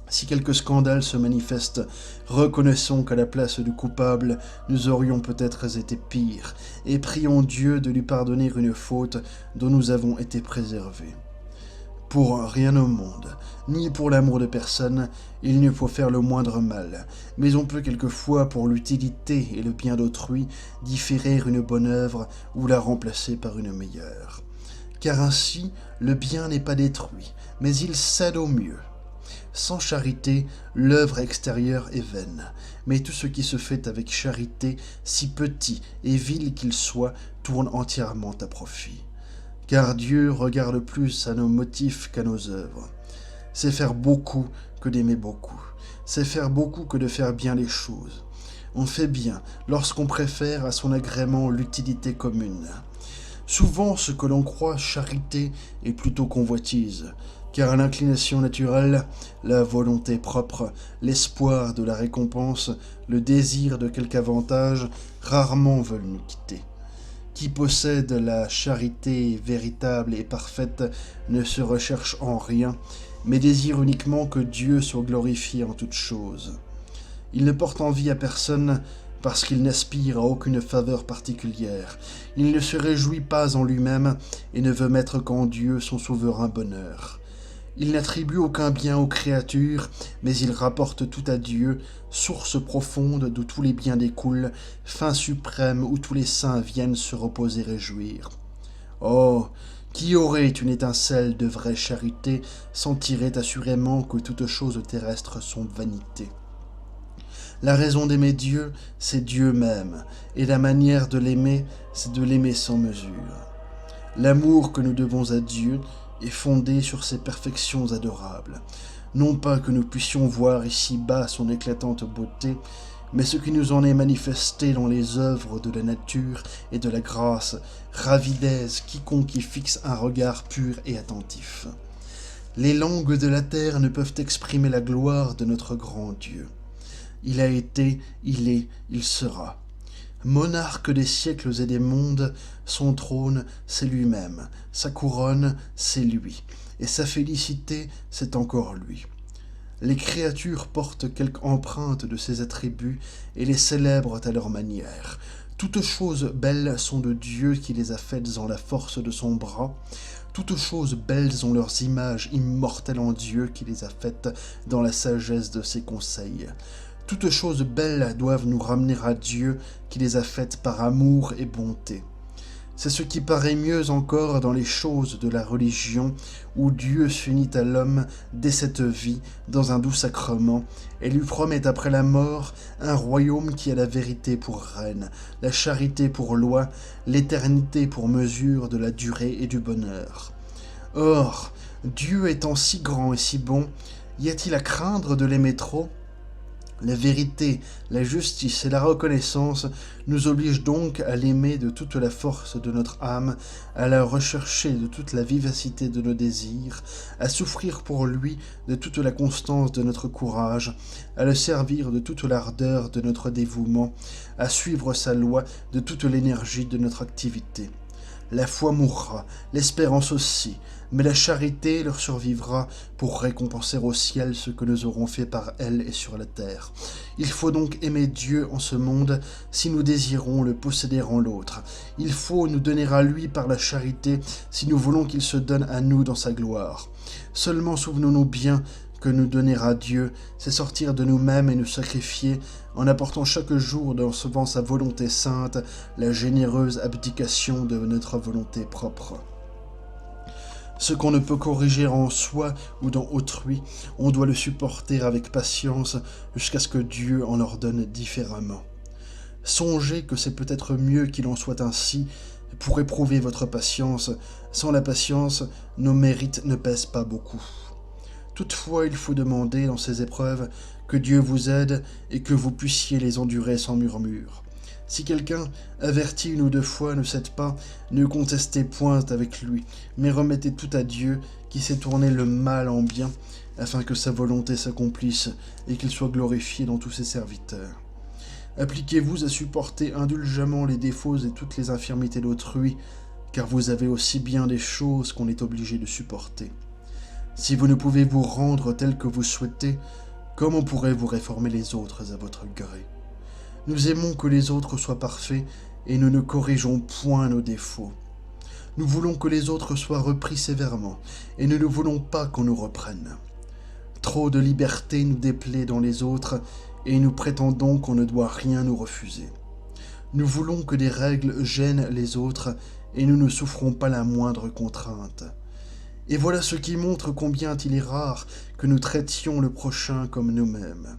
Si quelque scandale se manifeste, reconnaissons qu'à la place du coupable, nous aurions peut-être été pires, et prions Dieu de lui pardonner une faute dont nous avons été préservés. Pour rien au monde, ni pour l'amour de personne, il ne faut faire le moindre mal, mais on peut quelquefois, pour l'utilité et le bien d'autrui, différer une bonne œuvre ou la remplacer par une meilleure. Car ainsi, le bien n'est pas détruit, mais il cède au mieux. Sans charité, l'œuvre extérieure est vaine, mais tout ce qui se fait avec charité, si petit et vil qu'il soit, tourne entièrement à profit. Car Dieu regarde plus à nos motifs qu'à nos œuvres. C'est faire beaucoup que d'aimer beaucoup. C'est faire beaucoup que de faire bien les choses. On fait bien lorsqu'on préfère à son agrément l'utilité commune. Souvent, ce que l'on croit charité est plutôt convoitise, car l'inclination naturelle, la volonté propre, l'espoir de la récompense, le désir de quelque avantage, rarement veulent nous quitter. Qui possède la charité véritable et parfaite ne se recherche en rien, mais désire uniquement que Dieu soit glorifié en toutes choses. Il ne porte envie à personne parce qu'il n'aspire à aucune faveur particulière. Il ne se réjouit pas en lui-même et ne veut mettre qu'en Dieu son souverain bonheur. Il n'attribue aucun bien aux créatures, mais il rapporte tout à Dieu, source profonde d'où tous les biens découlent, fin suprême où tous les saints viennent se reposer et jouir. Oh, qui aurait une étincelle de vraie charité sentirait assurément que toutes choses terrestres sont vanité. La raison d'aimer Dieu, c'est Dieu même, et la manière de l'aimer, c'est de l'aimer sans mesure. L'amour que nous devons à Dieu est fondé sur ses perfections adorables. Non pas que nous puissions voir ici-bas son éclatante beauté, mais ce qui nous en est manifesté dans les œuvres de la nature et de la grâce, ravi d'aise quiconque y fixe un regard pur et attentif. Les langues de la terre ne peuvent exprimer la gloire de notre grand Dieu. Il a été, il est, il sera. Monarque des siècles et des mondes, son trône, c'est lui-même, sa couronne, c'est lui, et sa félicité, c'est encore lui. Les créatures portent quelque empreinte de ses attributs et les célèbrent à leur manière. Toutes choses belles sont de Dieu qui les a faites en la force de son bras. Toutes choses belles ont leurs images immortelles en Dieu qui les a faites dans la sagesse de ses conseils. Toutes choses belles doivent nous ramener à Dieu qui les a faites par amour et bonté. C'est ce qui paraît mieux encore dans les choses de la religion, où Dieu s'unit à l'homme dès cette vie dans un doux sacrement et lui promet après la mort un royaume qui a la vérité pour reine, la charité pour loi, l'éternité pour mesure de la durée et du bonheur. Or, Dieu étant si grand et si bon, y a-t-il à craindre de l'aimer trop ? La vérité, la justice et la reconnaissance nous obligent donc à l'aimer de toute la force de notre âme, à la rechercher de toute la vivacité de nos désirs, à souffrir pour lui de toute la constance de notre courage, à le servir de toute l'ardeur de notre dévouement, à suivre sa loi de toute l'énergie de notre activité. La foi mourra, l'espérance aussi, mais la charité leur survivra pour récompenser au ciel ce que nous aurons fait par elle et sur la terre. Il faut donc aimer Dieu en ce monde si nous désirons le posséder en l'autre. Il faut nous donner à lui par la charité si nous voulons qu'il se donne à nous dans sa gloire. Seulement souvenons-nous bien que nous donner à Dieu, c'est sortir de nous-mêmes et nous sacrifier en apportant chaque jour dans sa volonté sainte la généreuse abdication de notre volonté propre. Ce qu'on ne peut corriger en soi ou dans autrui, on doit le supporter avec patience jusqu'à ce que Dieu en ordonne différemment. Songez que c'est peut-être mieux qu'il en soit ainsi pour éprouver votre patience. Sans la patience, nos mérites ne pèsent pas beaucoup. Toutefois, il faut demander dans ces épreuves que Dieu vous aide et que vous puissiez les endurer sans murmure. Si quelqu'un, averti une ou deux fois, ne cède pas, ne contestez point avec lui, mais remettez tout à Dieu qui sait tourner le mal en bien, afin que sa volonté s'accomplisse et qu'il soit glorifié dans tous ses serviteurs. Appliquez-vous à supporter indulgemment les défauts et toutes les infirmités d'autrui, car vous avez aussi bien des choses qu'on est obligé de supporter. Si vous ne pouvez vous rendre tel que vous souhaitez, comment pourrez-vous réformer les autres à votre gré ? Nous aimons que les autres soient parfaits et nous ne corrigeons point nos défauts. Nous voulons que les autres soient repris sévèrement et nous ne voulons pas qu'on nous reprenne. Trop de liberté nous déplaît dans les autres et nous prétendons qu'on ne doit rien nous refuser. Nous voulons que des règles gênent les autres et nous ne souffrons pas la moindre contrainte. Et voilà ce qui montre combien il est rare que nous traitions le prochain comme nous-mêmes.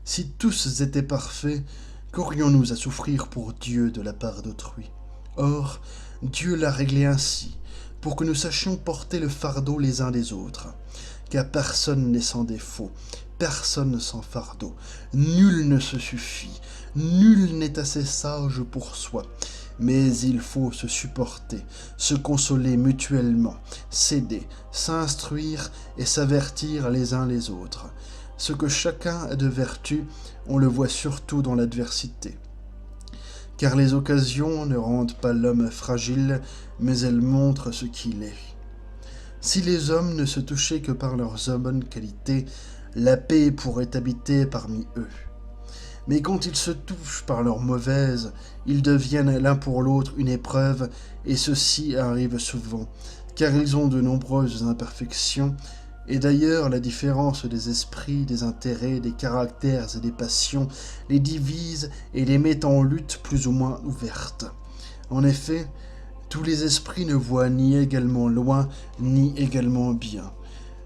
Si tous étaient parfaits, qu'aurions-nous à souffrir pour Dieu de la part d'autrui ? Or, Dieu l'a réglé ainsi, pour que nous sachions porter le fardeau les uns des autres. Car personne n'est sans défaut, personne sans fardeau, nul ne se suffit, nul n'est assez sage pour soi. mais il faut se supporter, se consoler mutuellement, s'aider, s'instruire et s'avertir les uns les autres. Ce que chacun a de vertu, on le voit surtout dans l'adversité. Car les occasions ne rendent pas l'homme fragile, mais elles montrent ce qu'il est. Si les hommes ne se touchaient que par leurs bonnes qualités, la paix pourrait habiter parmi eux. Mais quand ils se touchent par leurs mauvaises, ils deviennent l'un pour l'autre une épreuve, et ceci arrive souvent, car ils ont de nombreuses imperfections, et d'ailleurs la différence des esprits, des intérêts, des caractères et des passions les divise et les met en lutte plus ou moins ouverte. En effet, tous les esprits ne voient ni également loin, ni également bien.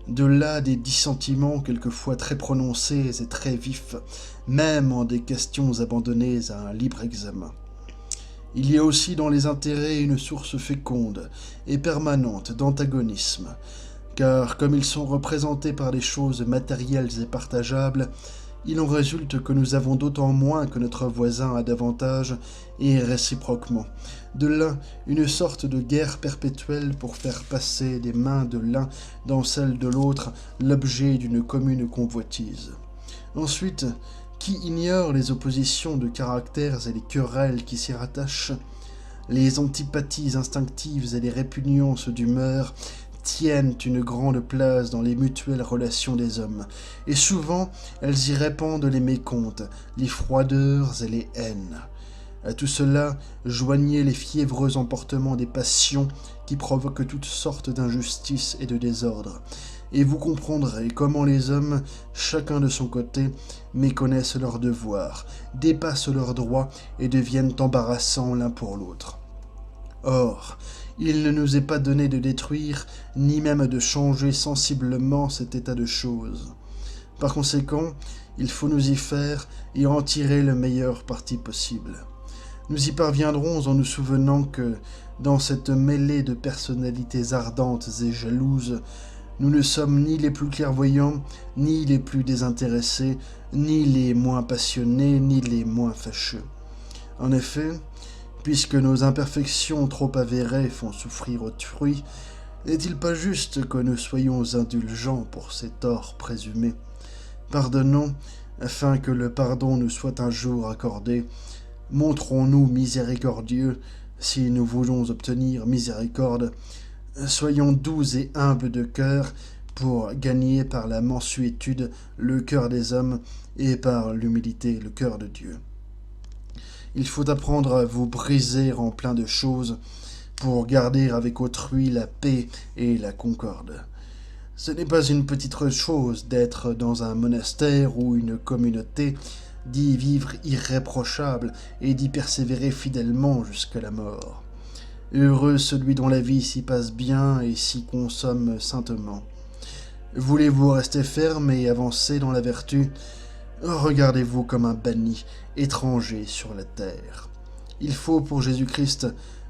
De là des dissentiments quelquefois très prononcés et très vifs, même en des questions abandonnées à un libre examen. Il y a aussi dans les intérêts une source féconde et permanente d'antagonisme, car comme ils sont représentés par des choses matérielles et partageables, il en résulte que nous avons d'autant moins que notre voisin a davantage, et réciproquement. De là, une sorte de guerre perpétuelle pour faire passer des mains de l'un dans celles de l'autre l'objet d'une commune convoitise. Ensuite, qui ignore les oppositions de caractères et les querelles qui s'y rattachent, les antipathies instinctives et les répugnances d'humeur tiennent une grande place dans les mutuelles relations des hommes, et souvent elles y répandent les mécomptes, les froideurs et les haines. À tout cela, joignez les fiévreux emportements des passions qui provoquent toutes sortes d'injustices et de désordres, et vous comprendrez comment les hommes, chacun de son côté, méconnaissent leurs devoirs, dépassent leurs droits et deviennent embarrassants l'un pour l'autre. Or, il ne nous est pas donné de détruire, ni même de changer sensiblement cet état de choses. Par conséquent, il faut nous y faire et en tirer le meilleur parti possible. Nous y parviendrons en nous souvenant que, dans cette mêlée de personnalités ardentes et jalouses, nous ne sommes ni les plus clairvoyants, ni les plus désintéressés, ni les moins passionnés, ni les moins fâcheux. En effet, puisque nos imperfections trop avérées font souffrir autrui, n'est-il pas juste que nous soyons indulgents pour ces torts présumés? Pardonnons, afin que le pardon nous soit un jour accordé. Montrons-nous miséricordieux, si nous voulons obtenir miséricorde. Soyons doux et humbles de cœur, pour gagner par la mansuétude le cœur des hommes, et par l'humilité le cœur de Dieu. Il faut apprendre à vous briser en plein de choses, pour garder avec autrui la paix et la concorde. Ce n'est pas une petite chose d'être dans un monastère ou une communauté, d'y vivre irréprochable et d'y persévérer fidèlement jusqu'à la mort. Heureux celui dont la vie s'y passe bien et s'y consomme saintement. Voulez-vous rester ferme et avancer dans la vertu? Regardez-vous comme un banni, étranger sur la terre. Il faut pour Jésus-Christ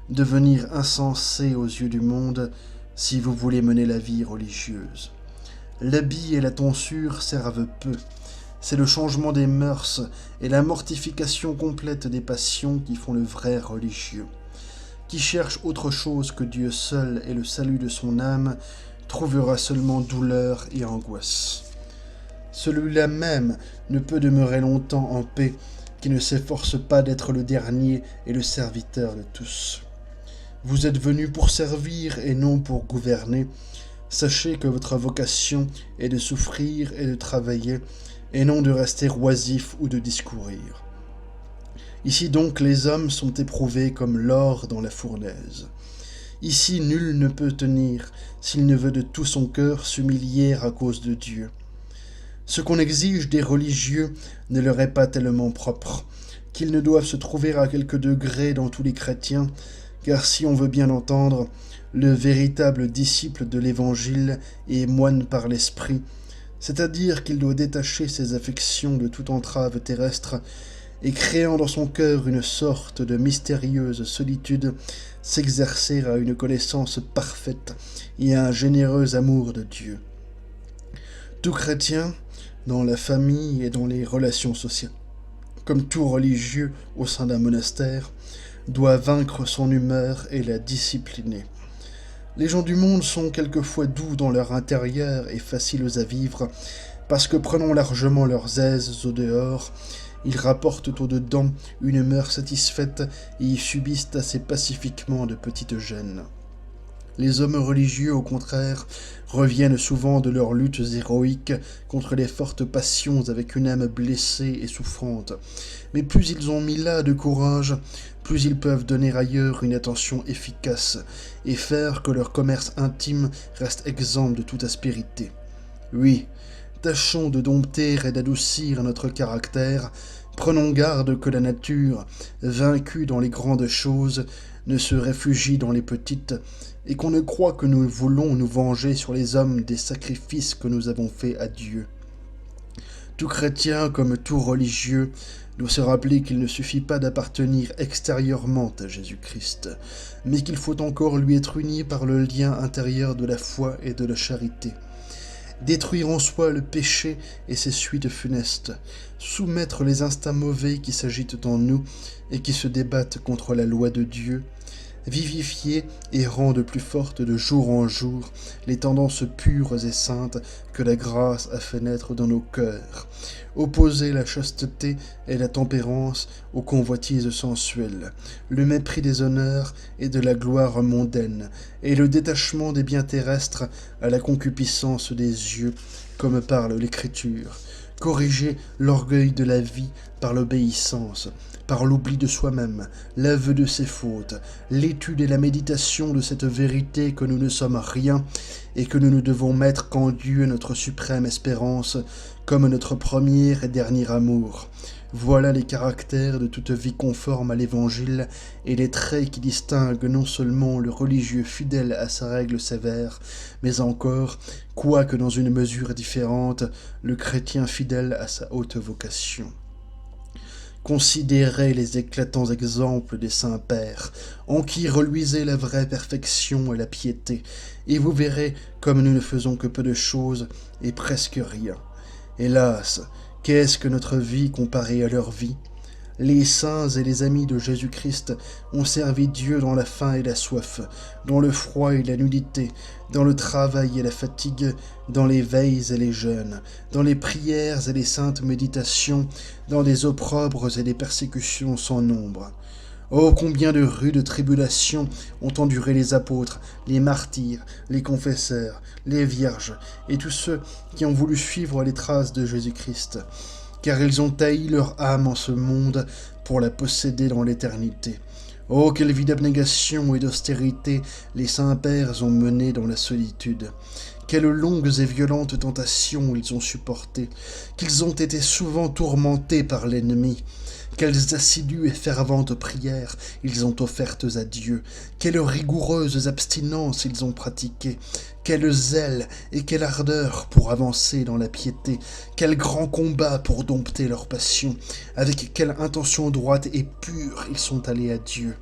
devenir insensé aux yeux du monde si vous voulez mener la vie religieuse. L'habit et la tonsure servent peu. C'est le changement des mœurs et la mortification complète des passions qui font le vrai religieux. Qui cherche autre chose que Dieu seul et le salut de son âme trouvera seulement douleur et angoisse. Celui-là même ne peut demeurer longtemps en paix, qui ne s'efforce pas d'être le dernier et le serviteur de tous. Vous êtes venus pour servir et non pour gouverner. Sachez que votre vocation est de souffrir et de travailler, et non de rester oisif ou de discourir. Ici donc les hommes sont éprouvés comme l'or dans la fournaise. Ici nul ne peut tenir, s'il ne veut de tout son cœur s'humilier à cause de Dieu. Ce qu'on exige des religieux ne leur est pas tellement propre, qu'ils ne doivent se trouver à quelque degré dans tous les chrétiens, car si on veut bien entendre, le véritable disciple de l'Évangile est moine par l'esprit, c'est-à-dire qu'il doit détacher ses affections de toute entrave terrestre, et créant dans son cœur une sorte de mystérieuse solitude, s'exercer à une connaissance parfaite et à un généreux amour de Dieu. Tout chrétien, dans la famille et dans les relations sociales, comme tout religieux au sein d'un monastère, doit vaincre son humeur et la discipliner. Les gens du monde sont quelquefois doux dans leur intérieur et faciles à vivre, parce que prenant largement leurs aises au dehors, ils rapportent au dedans une humeur satisfaite et y subissent assez pacifiquement de petites gênes. Les hommes religieux, au contraire, reviennent souvent de leurs luttes héroïques contre les fortes passions avec une âme blessée et souffrante. Mais plus ils ont mis là de courage, plus ils peuvent donner ailleurs une attention efficace et faire que leur commerce intime reste exempt de toute aspérité. Oui, tâchons de dompter et d'adoucir notre caractère, prenons garde que la nature, vaincue dans les grandes choses, ne se réfugie dans les petites, et qu'on ne croie que nous voulons nous venger sur les hommes des sacrifices que nous avons faits à Dieu. Tout chrétien, comme tout religieux, doit se rappeler qu'il ne suffit pas d'appartenir extérieurement à Jésus-Christ, mais qu'il faut encore lui être uni par le lien intérieur de la foi et de la charité. Détruire en soi le péché et ses suites funestes, soumettre les instincts mauvais qui s'agitent en nous et qui se débattent contre la loi de Dieu, vivifier et rendre plus fortes de jour en jour les tendances pures et saintes que la grâce a fait naître dans nos cœurs, opposer la chasteté et la tempérance aux convoitises sensuelles, le mépris des honneurs et de la gloire mondaine, et le détachement des biens terrestres à la concupiscence des yeux, comme parle l'Écriture, corriger l'orgueil de la vie par l'obéissance, par l'oubli de soi-même, l'aveu de ses fautes, l'étude et la méditation de cette vérité que nous ne sommes rien et que nous ne devons mettre qu'en Dieu notre suprême espérance, comme notre premier et dernier amour. Voilà les caractères de toute vie conforme à l'Évangile et les traits qui distinguent non seulement le religieux fidèle à sa règle sévère, mais encore, quoique dans une mesure différente, le chrétien fidèle à sa haute vocation. Considérez les éclatants exemples des saints pères, en qui reluisait la vraie perfection et la piété, et vous verrez comme nous ne faisons que peu de choses et presque rien. Hélas, qu'est-ce que notre vie comparée à leur vie ? Les saints et les amis de Jésus-Christ ont servi Dieu dans la faim et la soif, dans le froid et la nudité, dans le travail et la fatigue, dans les veilles et les jeûnes, dans les prières et les saintes méditations, dans des opprobres et des persécutions sans nombre. Oh, combien de rudes tribulations ont enduré les apôtres, les martyrs, les confesseurs, les vierges, et tous ceux qui ont voulu suivre les traces de Jésus-Christ, car ils ont haï leur âme en ce monde pour la posséder dans l'éternité. Oh, quelle vie d'abnégation et d'austérité les saints pères ont menée dans la solitude. Quelles longues et violentes tentations ils ont supportées, qu'ils ont été souvent tourmentés par l'ennemi. Quelles assidues et ferventes prières ils ont offertes à Dieu, quelles rigoureuses abstinences ils ont pratiquées, quel zèle et quelle ardeur pour avancer dans la piété, quel grand combat pour dompter leur passion, avec quelle intention droite et pure ils sont allés à Dieu.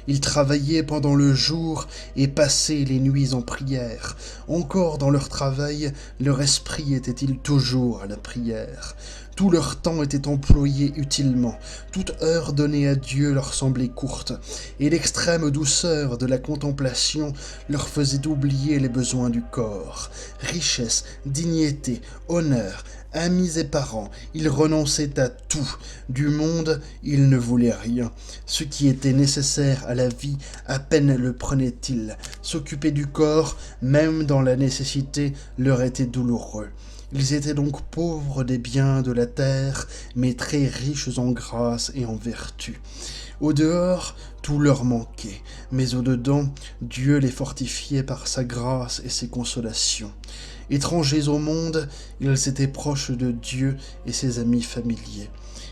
Ils travaillaient pendant le jour et passaient les nuits en prière. Encore dans leur travail, leur esprit était-il toujours à la prière. Tout leur temps était employé utilement, toute heure donnée à Dieu leur semblait courte, et l'extrême douceur de la contemplation leur faisait oublier les besoins du corps. Richesse, dignité, honneur, amis et parents, ils renonçaient à tout. Du monde, ils ne voulaient rien. Ce qui était nécessaire à la vie, à peine le prenaient-ils. S'occuper du corps, même dans la nécessité, leur était douloureux. Ils étaient donc pauvres des biens de la terre, mais très riches en grâce et en vertu. Au dehors, tout leur manquait, mais au dedans, Dieu les fortifiait par sa grâce et ses consolations. Étrangers au monde, ils étaient proches de Dieu et ses amis familiers.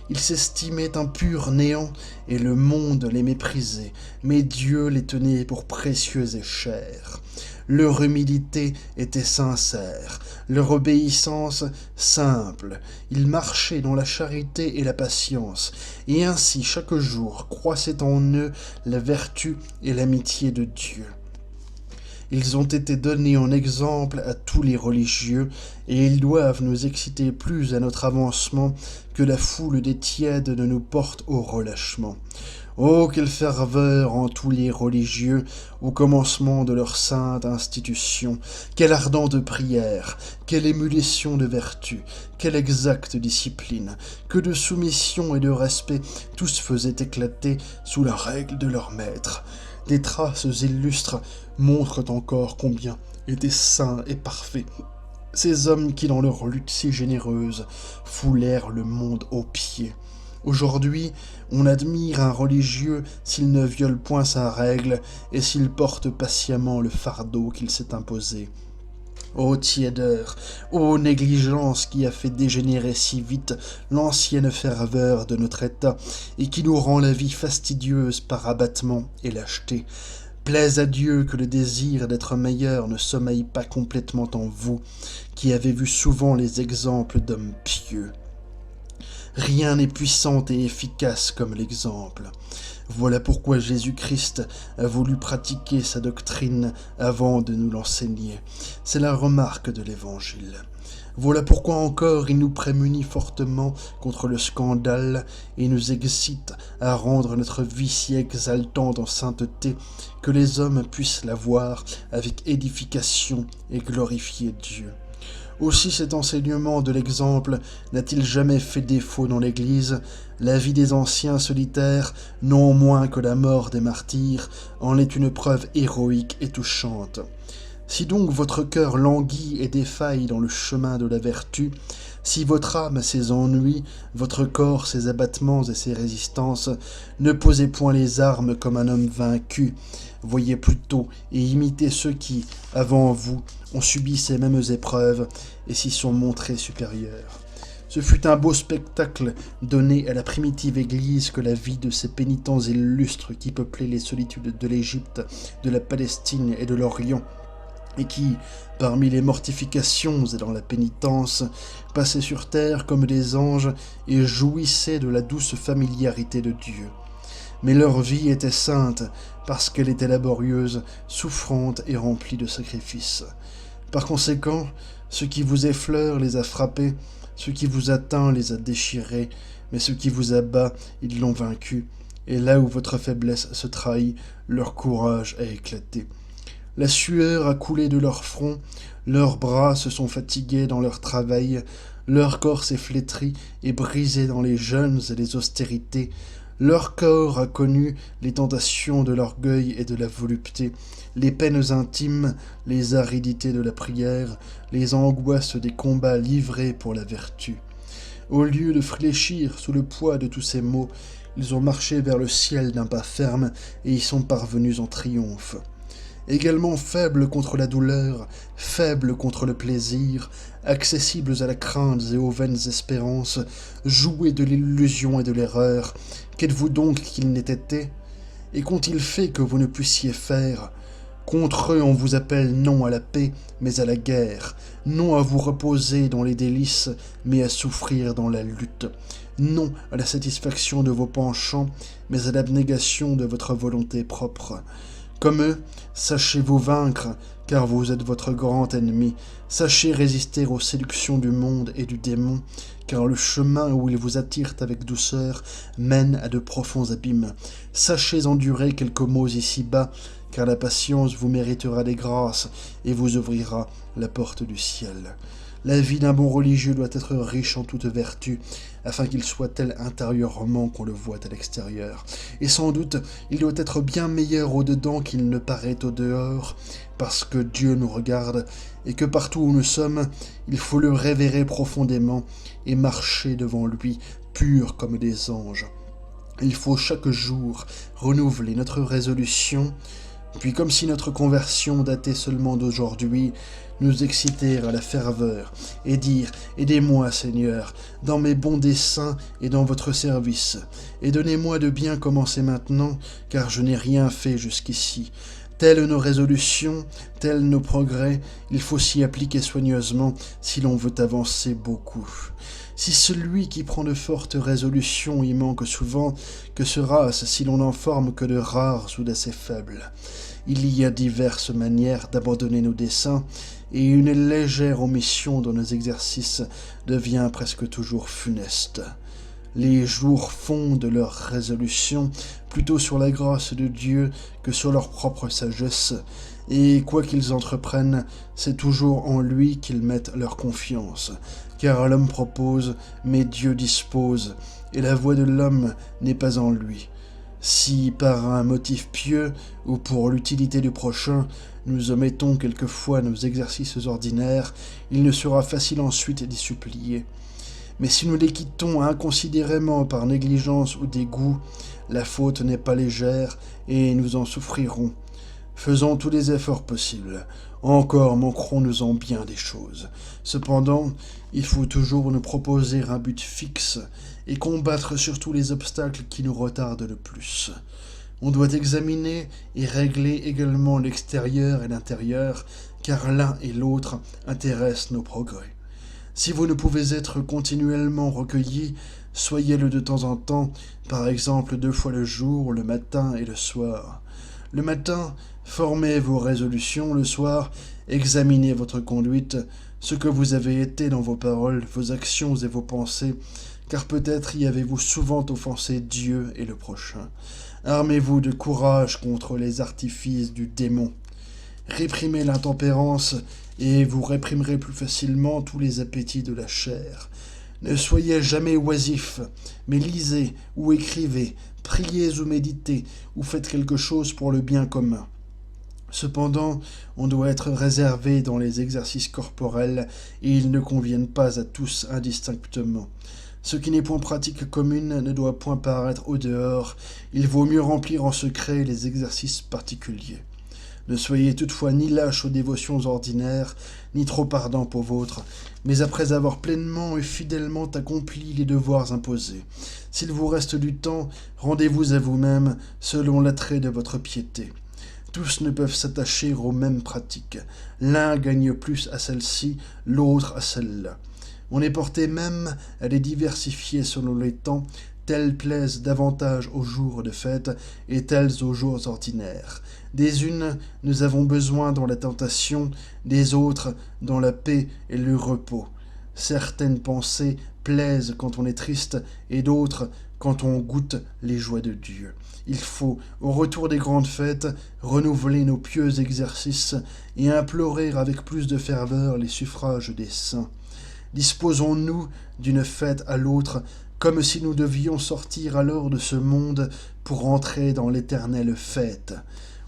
Ils s'estimaient un pur néant et le monde les méprisait, mais Dieu les tenait pour précieux et chers. Leur humilité était sincère, leur obéissance simple. Ils marchaient dans la charité et la patience, et ainsi chaque jour croissait en eux la vertu et l'amitié de Dieu. Ils ont été donnés en exemple à tous les religieux, et ils doivent nous exciter plus à notre avancement que la foule des tièdes ne nous porte au relâchement. Oh, quelle ferveur en tous les religieux au commencement de leur sainte institution, quelle ardente prière, quelle émulation de vertu, quelle exacte discipline, que de soumission et de respect tous faisaient éclater sous la règle de leur maître. Des traces illustres montrent encore combien étaient saints et parfaits ces hommes qui, dans leur lutte si généreuse, foulèrent le monde aux pieds. Aujourd'hui, on admire un religieux s'il ne viole point sa règle et s'il porte patiemment le fardeau qu'il s'est imposé. Ô tiédeur, ô négligence qui a fait dégénérer si vite l'ancienne ferveur de notre état et qui nous rend la vie fastidieuse par abattement et lâcheté. Plaise à Dieu que le désir d'être meilleur ne sommeille pas complètement en vous, qui avez vu souvent les exemples d'hommes pieux. Rien n'est puissant et efficace comme l'exemple. Voilà pourquoi Jésus-Christ a voulu pratiquer sa doctrine avant de nous l'enseigner. C'est la remarque de l'Évangile. Voilà pourquoi encore il nous prémunit fortement contre le scandale et nous excite à rendre notre vie si exaltante en sainteté que les hommes puissent la voir avec édification et glorifier Dieu. Aussi cet enseignement de l'exemple n'a-t-il jamais fait défaut dans l'Église. La vie des anciens solitaires, non moins que la mort des martyrs, en est une preuve héroïque et touchante. Si donc votre cœur languit et défaille dans le chemin de la vertu, si votre âme a ses ennuis, votre corps ses abattements et ses résistances, ne posez point les armes comme un homme vaincu. Voyez plutôt et imitez ceux qui, avant vous, ont subi ces mêmes épreuves et s'y sont montrés supérieurs. Ce fut un beau spectacle donné à la primitive Église que la vie de ces pénitents illustres qui peuplaient les solitudes de l'Égypte, de la Palestine et de l'Orient, et qui, parmi les mortifications et dans la pénitence, passaient sur terre comme des anges et jouissaient de la douce familiarité de Dieu. Mais leur vie était sainte parce qu'elle était laborieuse, souffrante et remplie de sacrifices. Par conséquent, ce qui vous effleure les a frappés, ce qui vous atteint les a déchirés, mais ce qui vous abat, ils l'ont vaincu, et là où votre faiblesse se trahit, leur courage a éclaté. La sueur a coulé de leur front, leurs bras se sont fatigués dans leur travail, leur corps s'est flétri et brisé dans les jeûnes et les austérités, leur corps a connu les tentations de l'orgueil et de la volupté, les peines intimes, les aridités de la prière, les angoisses des combats livrés pour la vertu. Au lieu de fléchir sous le poids de tous ces maux, ils ont marché vers le ciel d'un pas ferme et y sont parvenus en triomphe. Également faibles contre la douleur, faibles contre le plaisir, accessibles à la crainte et aux vaines espérances, joués de l'illusion et de l'erreur, qu'êtes-vous donc qu'ils n'aient été? Et qu'ont-ils fait que vous ne puissiez faire? Contre eux on vous appelle non à la paix, mais à la guerre, non à vous reposer dans les délices, mais à souffrir dans la lutte, non à la satisfaction de vos penchants, mais à l'abnégation de votre volonté propre. Comme eux, sachez vous vaincre, car vous êtes votre grand ennemi. Sachez résister aux séductions du monde et du démon, car le chemin où ils vous attirent avec douceur mène à de profonds abîmes. Sachez endurer quelques maux ici-bas, car la patience vous méritera des grâces et vous ouvrira la porte du ciel. La vie d'un bon religieux doit être riche en toute vertu, afin qu'il soit tel intérieurement qu'on le voit à l'extérieur. Et sans doute, il doit être bien meilleur au-dedans qu'il ne paraît au dehors, parce que Dieu nous regarde, et que partout où nous sommes, il faut le révérer profondément et marcher devant lui, pur comme des anges. Il faut chaque jour renouveler notre résolution, puis comme si notre conversion datait seulement d'aujourd'hui, nous exciter à la ferveur et dire « Aidez-moi, Seigneur, dans mes bons desseins et dans votre service, et donnez-moi de bien commencer maintenant, car je n'ai rien fait jusqu'ici. » Telles nos résolutions, tels nos progrès, il faut s'y appliquer soigneusement si l'on veut avancer beaucoup. Si celui qui prend de fortes résolutions y manque souvent, que sera-ce si l'on n'en forme que de rares ou d'assez faibles? Il y a diverses manières d'abandonner nos desseins, et une légère omission dans nos exercices devient presque toujours funeste. Les jours fondent leurs résolutions plutôt sur la grâce de Dieu que sur leur propre sagesse, et quoi qu'ils entreprennent, c'est toujours en lui qu'ils mettent leur confiance, car l'homme propose, mais Dieu dispose, et la voie de l'homme n'est pas en lui. Si par un motif pieux ou pour l'utilité du prochain, nous omettons quelquefois nos exercices ordinaires, il ne sera facile ensuite d'y supplier. Mais si nous les quittons inconsidérément par négligence ou dégoût, la faute n'est pas légère et nous en souffrirons. Faisons tous les efforts possibles. Encore manquerons-nous en bien des choses. Cependant, il faut toujours nous proposer un but fixe et combattre surtout les obstacles qui nous retardent le plus. On doit examiner et régler également l'extérieur et l'intérieur, car l'un et l'autre intéressent nos progrès. Si vous ne pouvez être continuellement recueillis, soyez-le de temps en temps, par exemple 2 fois le jour, le matin et le soir. Le matin, formez vos résolutions, le soir, examinez votre conduite, ce que vous avez été dans vos paroles, vos actions et vos pensées, car peut-être y avez-vous souvent offensé Dieu et le prochain. Armez-vous de courage contre les artifices du démon. Réprimez l'intempérance, et vous réprimerez plus facilement tous les appétits de la chair. Ne soyez jamais oisifs, mais lisez ou écrivez, priez ou méditez, ou faites quelque chose pour le bien commun. Cependant, on doit être réservé dans les exercices corporels, et ils ne conviennent pas à tous indistinctement. Ce qui n'est point pratique commune ne doit point paraître au dehors, il vaut mieux remplir en secret les exercices particuliers. Ne soyez toutefois ni lâches aux dévotions ordinaires, ni trop ardents pour vôtres, mais après avoir pleinement et fidèlement accompli les devoirs imposés. S'il vous reste du temps, rendez-vous à vous-même selon l'attrait de votre piété. Tous ne peuvent s'attacher aux mêmes pratiques. L'un gagne plus à celle-ci, l'autre à celle-là. On est porté même à les diversifier selon les temps, telles plaisent davantage aux jours de fête et telles aux jours ordinaires. Des unes, nous avons besoin dans la tentation, des autres, dans la paix et le repos. Certaines pensées plaisent quand on est triste et d'autres quand on goûte les joies de Dieu. Il faut, au retour des grandes fêtes, renouveler nos pieux exercices et implorer avec plus de ferveur les suffrages des saints. Disposons-nous d'une fête à l'autre, comme si nous devions sortir alors de ce monde pour entrer dans l'éternelle fête.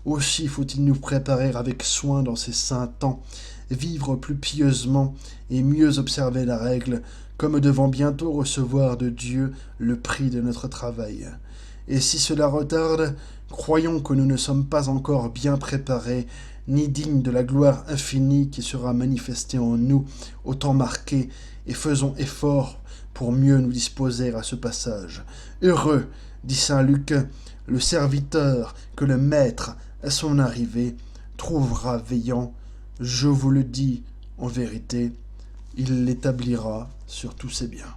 Aussi faut-il nous préparer avec soin dans ces saints temps, vivre plus pieusement et mieux observer la règle, comme devant bientôt recevoir de Dieu le prix de notre travail. Et si cela retarde, croyons que nous ne sommes pas encore bien préparés, ni dignes de la gloire infinie qui sera manifestée en nous au temps marqué, et faisons effort pour mieux nous disposer à ce passage. Heureux, dit saint Luc, le serviteur que le maître, à son arrivée, trouvera veillant. Je vous le dis en vérité, il l'établira sur tous ses biens.